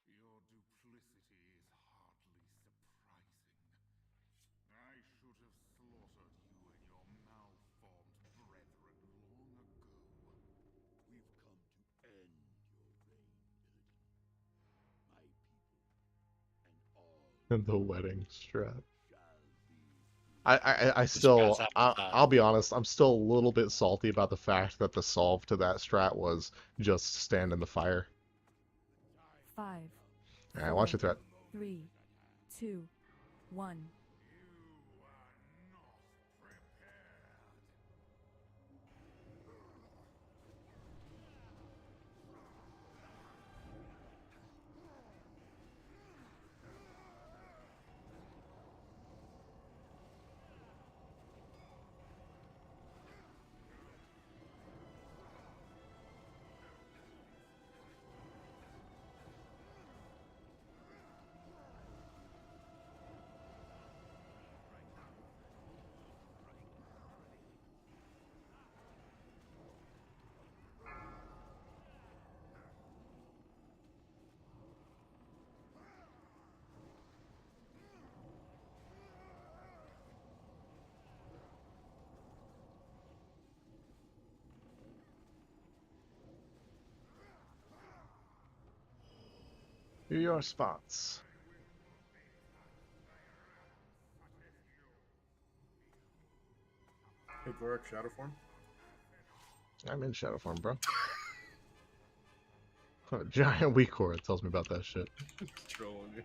Your duplicity is hardly surprising. I should have slaughtered you and your malformed brethren long ago. We've come to end your reign, Illidan. My people and all And the wedding strap. I still, I'll be honest, I'm still a little bit salty about the fact that the solve to that strat was just stand in the fire. 5. All right, watch your threat. 3, 2, 1. Do your spots. Hey, Gorak, shadow form. I'm in shadow form, bro. Giant weak core tells me about that shit. Trolling you.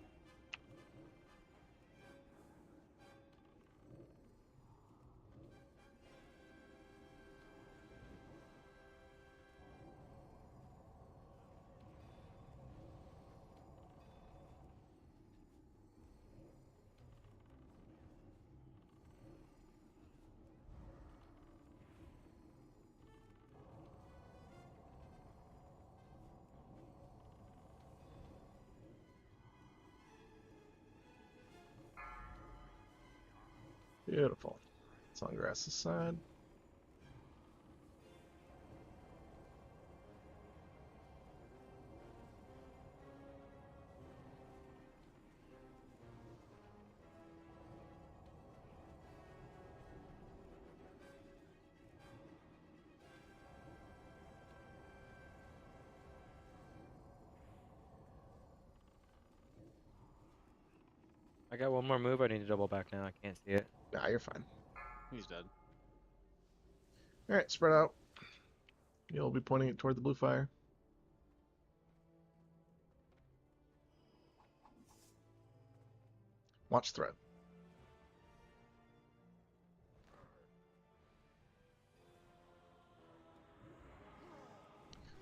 Beautiful. It's on grass's side. I got one more move. I need to double back now. I can't see it. Nah, you're fine. He's dead. Alright, spread out. You'll be pointing it toward the blue fire. Watch threat.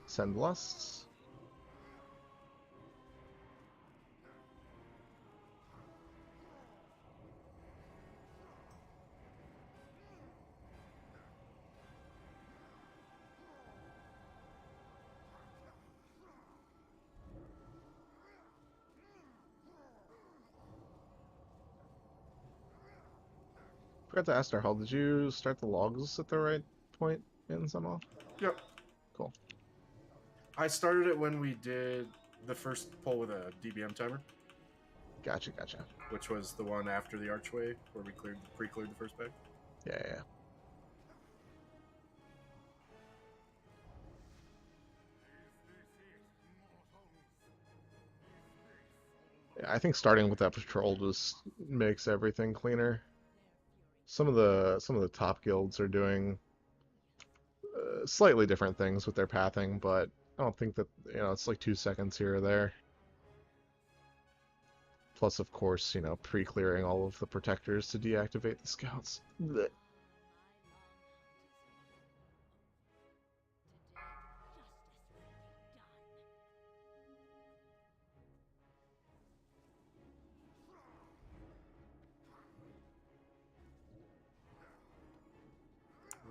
Send lusts. Forgot to ask Darhal, did you start the logs at the right point in Sunwell? Yep. Cool. I started it when we did the first pull with a DBM timer. Gotcha. Which was the one after the archway where we pre-cleared the first bag. Yeah. Yeah, I think starting with that patrol just makes everything cleaner. Some of the top guilds are doing slightly different things with their pathing, but I don't think that, it's like 2 seconds here or there. Plus, of course, pre-clearing all of the protectors to deactivate the scouts. Blech.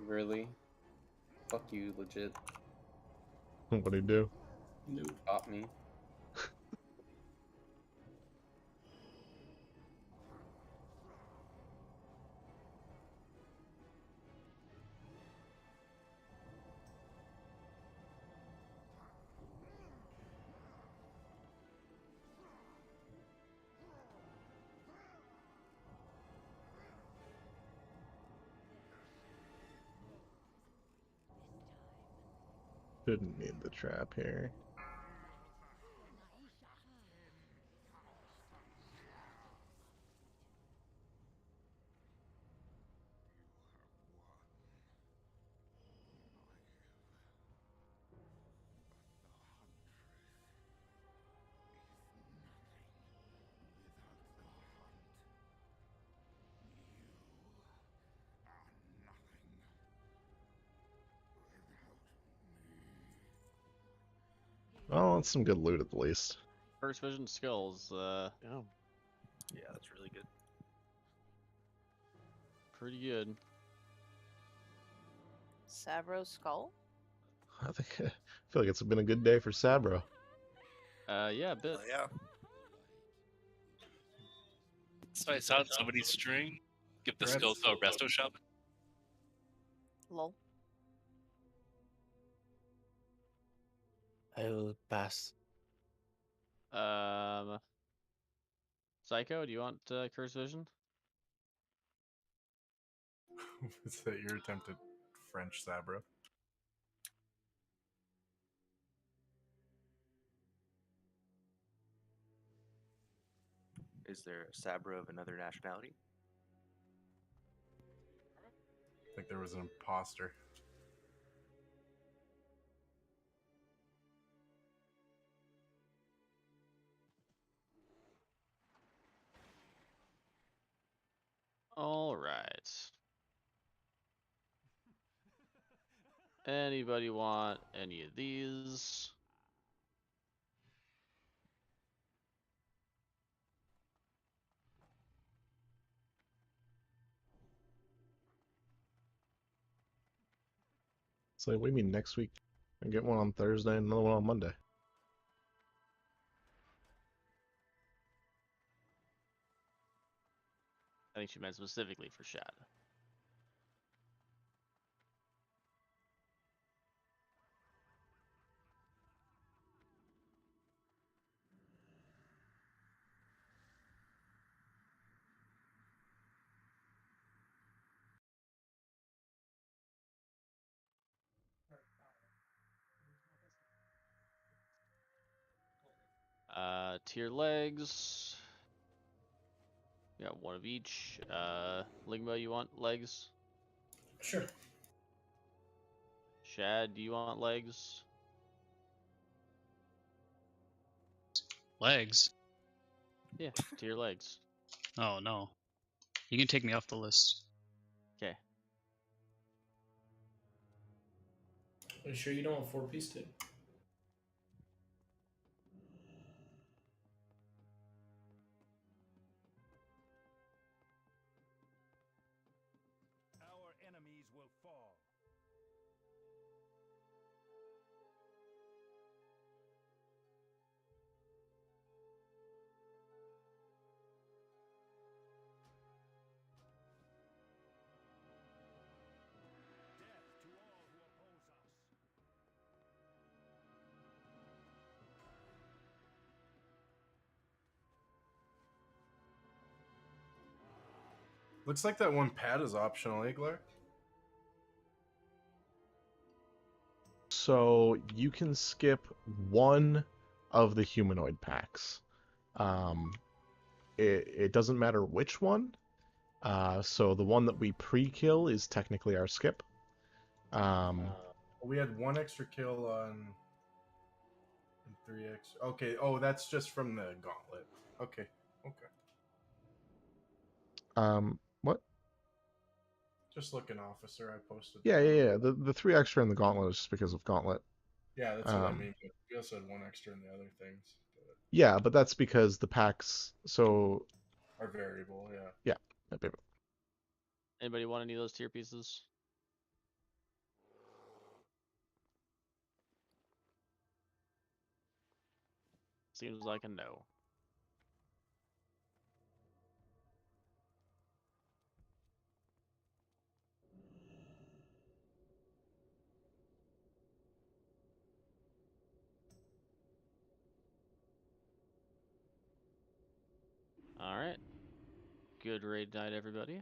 Really? Fuck you, legit. What'd he do? Got me. Didn't need the trap here. Well, it's some good loot at the least. First vision skills. Yeah. Yeah, that's really good. Pretty good. Savro's skull? I feel like it's been a good day for Sabro. Yeah, a bit. Yeah. So I saw on somebody's stream. Give the skill to a resto shaman. Lol. I will pass. Psycho, do you want Curse Vision? Is that your attempt at French Sabro? Is there a Sabra of another nationality? I think there was an imposter. All right. Anybody want any of these? It's like, what do you mean next week? I get one on Thursday and another one on Monday. I think she meant specifically for Shad. Tier legs. We got one of each. Ligma, you want legs? Sure. Shad, do you want legs? Legs? Yeah, tier legs. Oh no. You can take me off the list. Okay. Are you sure you don't want 4-piece too? Our enemies will fall. Death to all who oppose us. Looks like that one pad is optional, Iglar. So you can skip one of the humanoid packs. It doesn't matter which one. So the one that we pre-kill is technically our skip. We had one extra kill on 3x. Okay. Oh, that's just from the gauntlet. Okay. Okay. What? Just looking, officer. I posted. Yeah. The 3 extra in the gauntlet is just because of gauntlet. Yeah, that's what I mean. But we also had one extra in the other things. Yeah, but that's because the packs. So. Are variable. Yeah. Yeah. That baby. Anybody want any of those tier pieces? Seems like a no. Alright. Good raid night, everybody.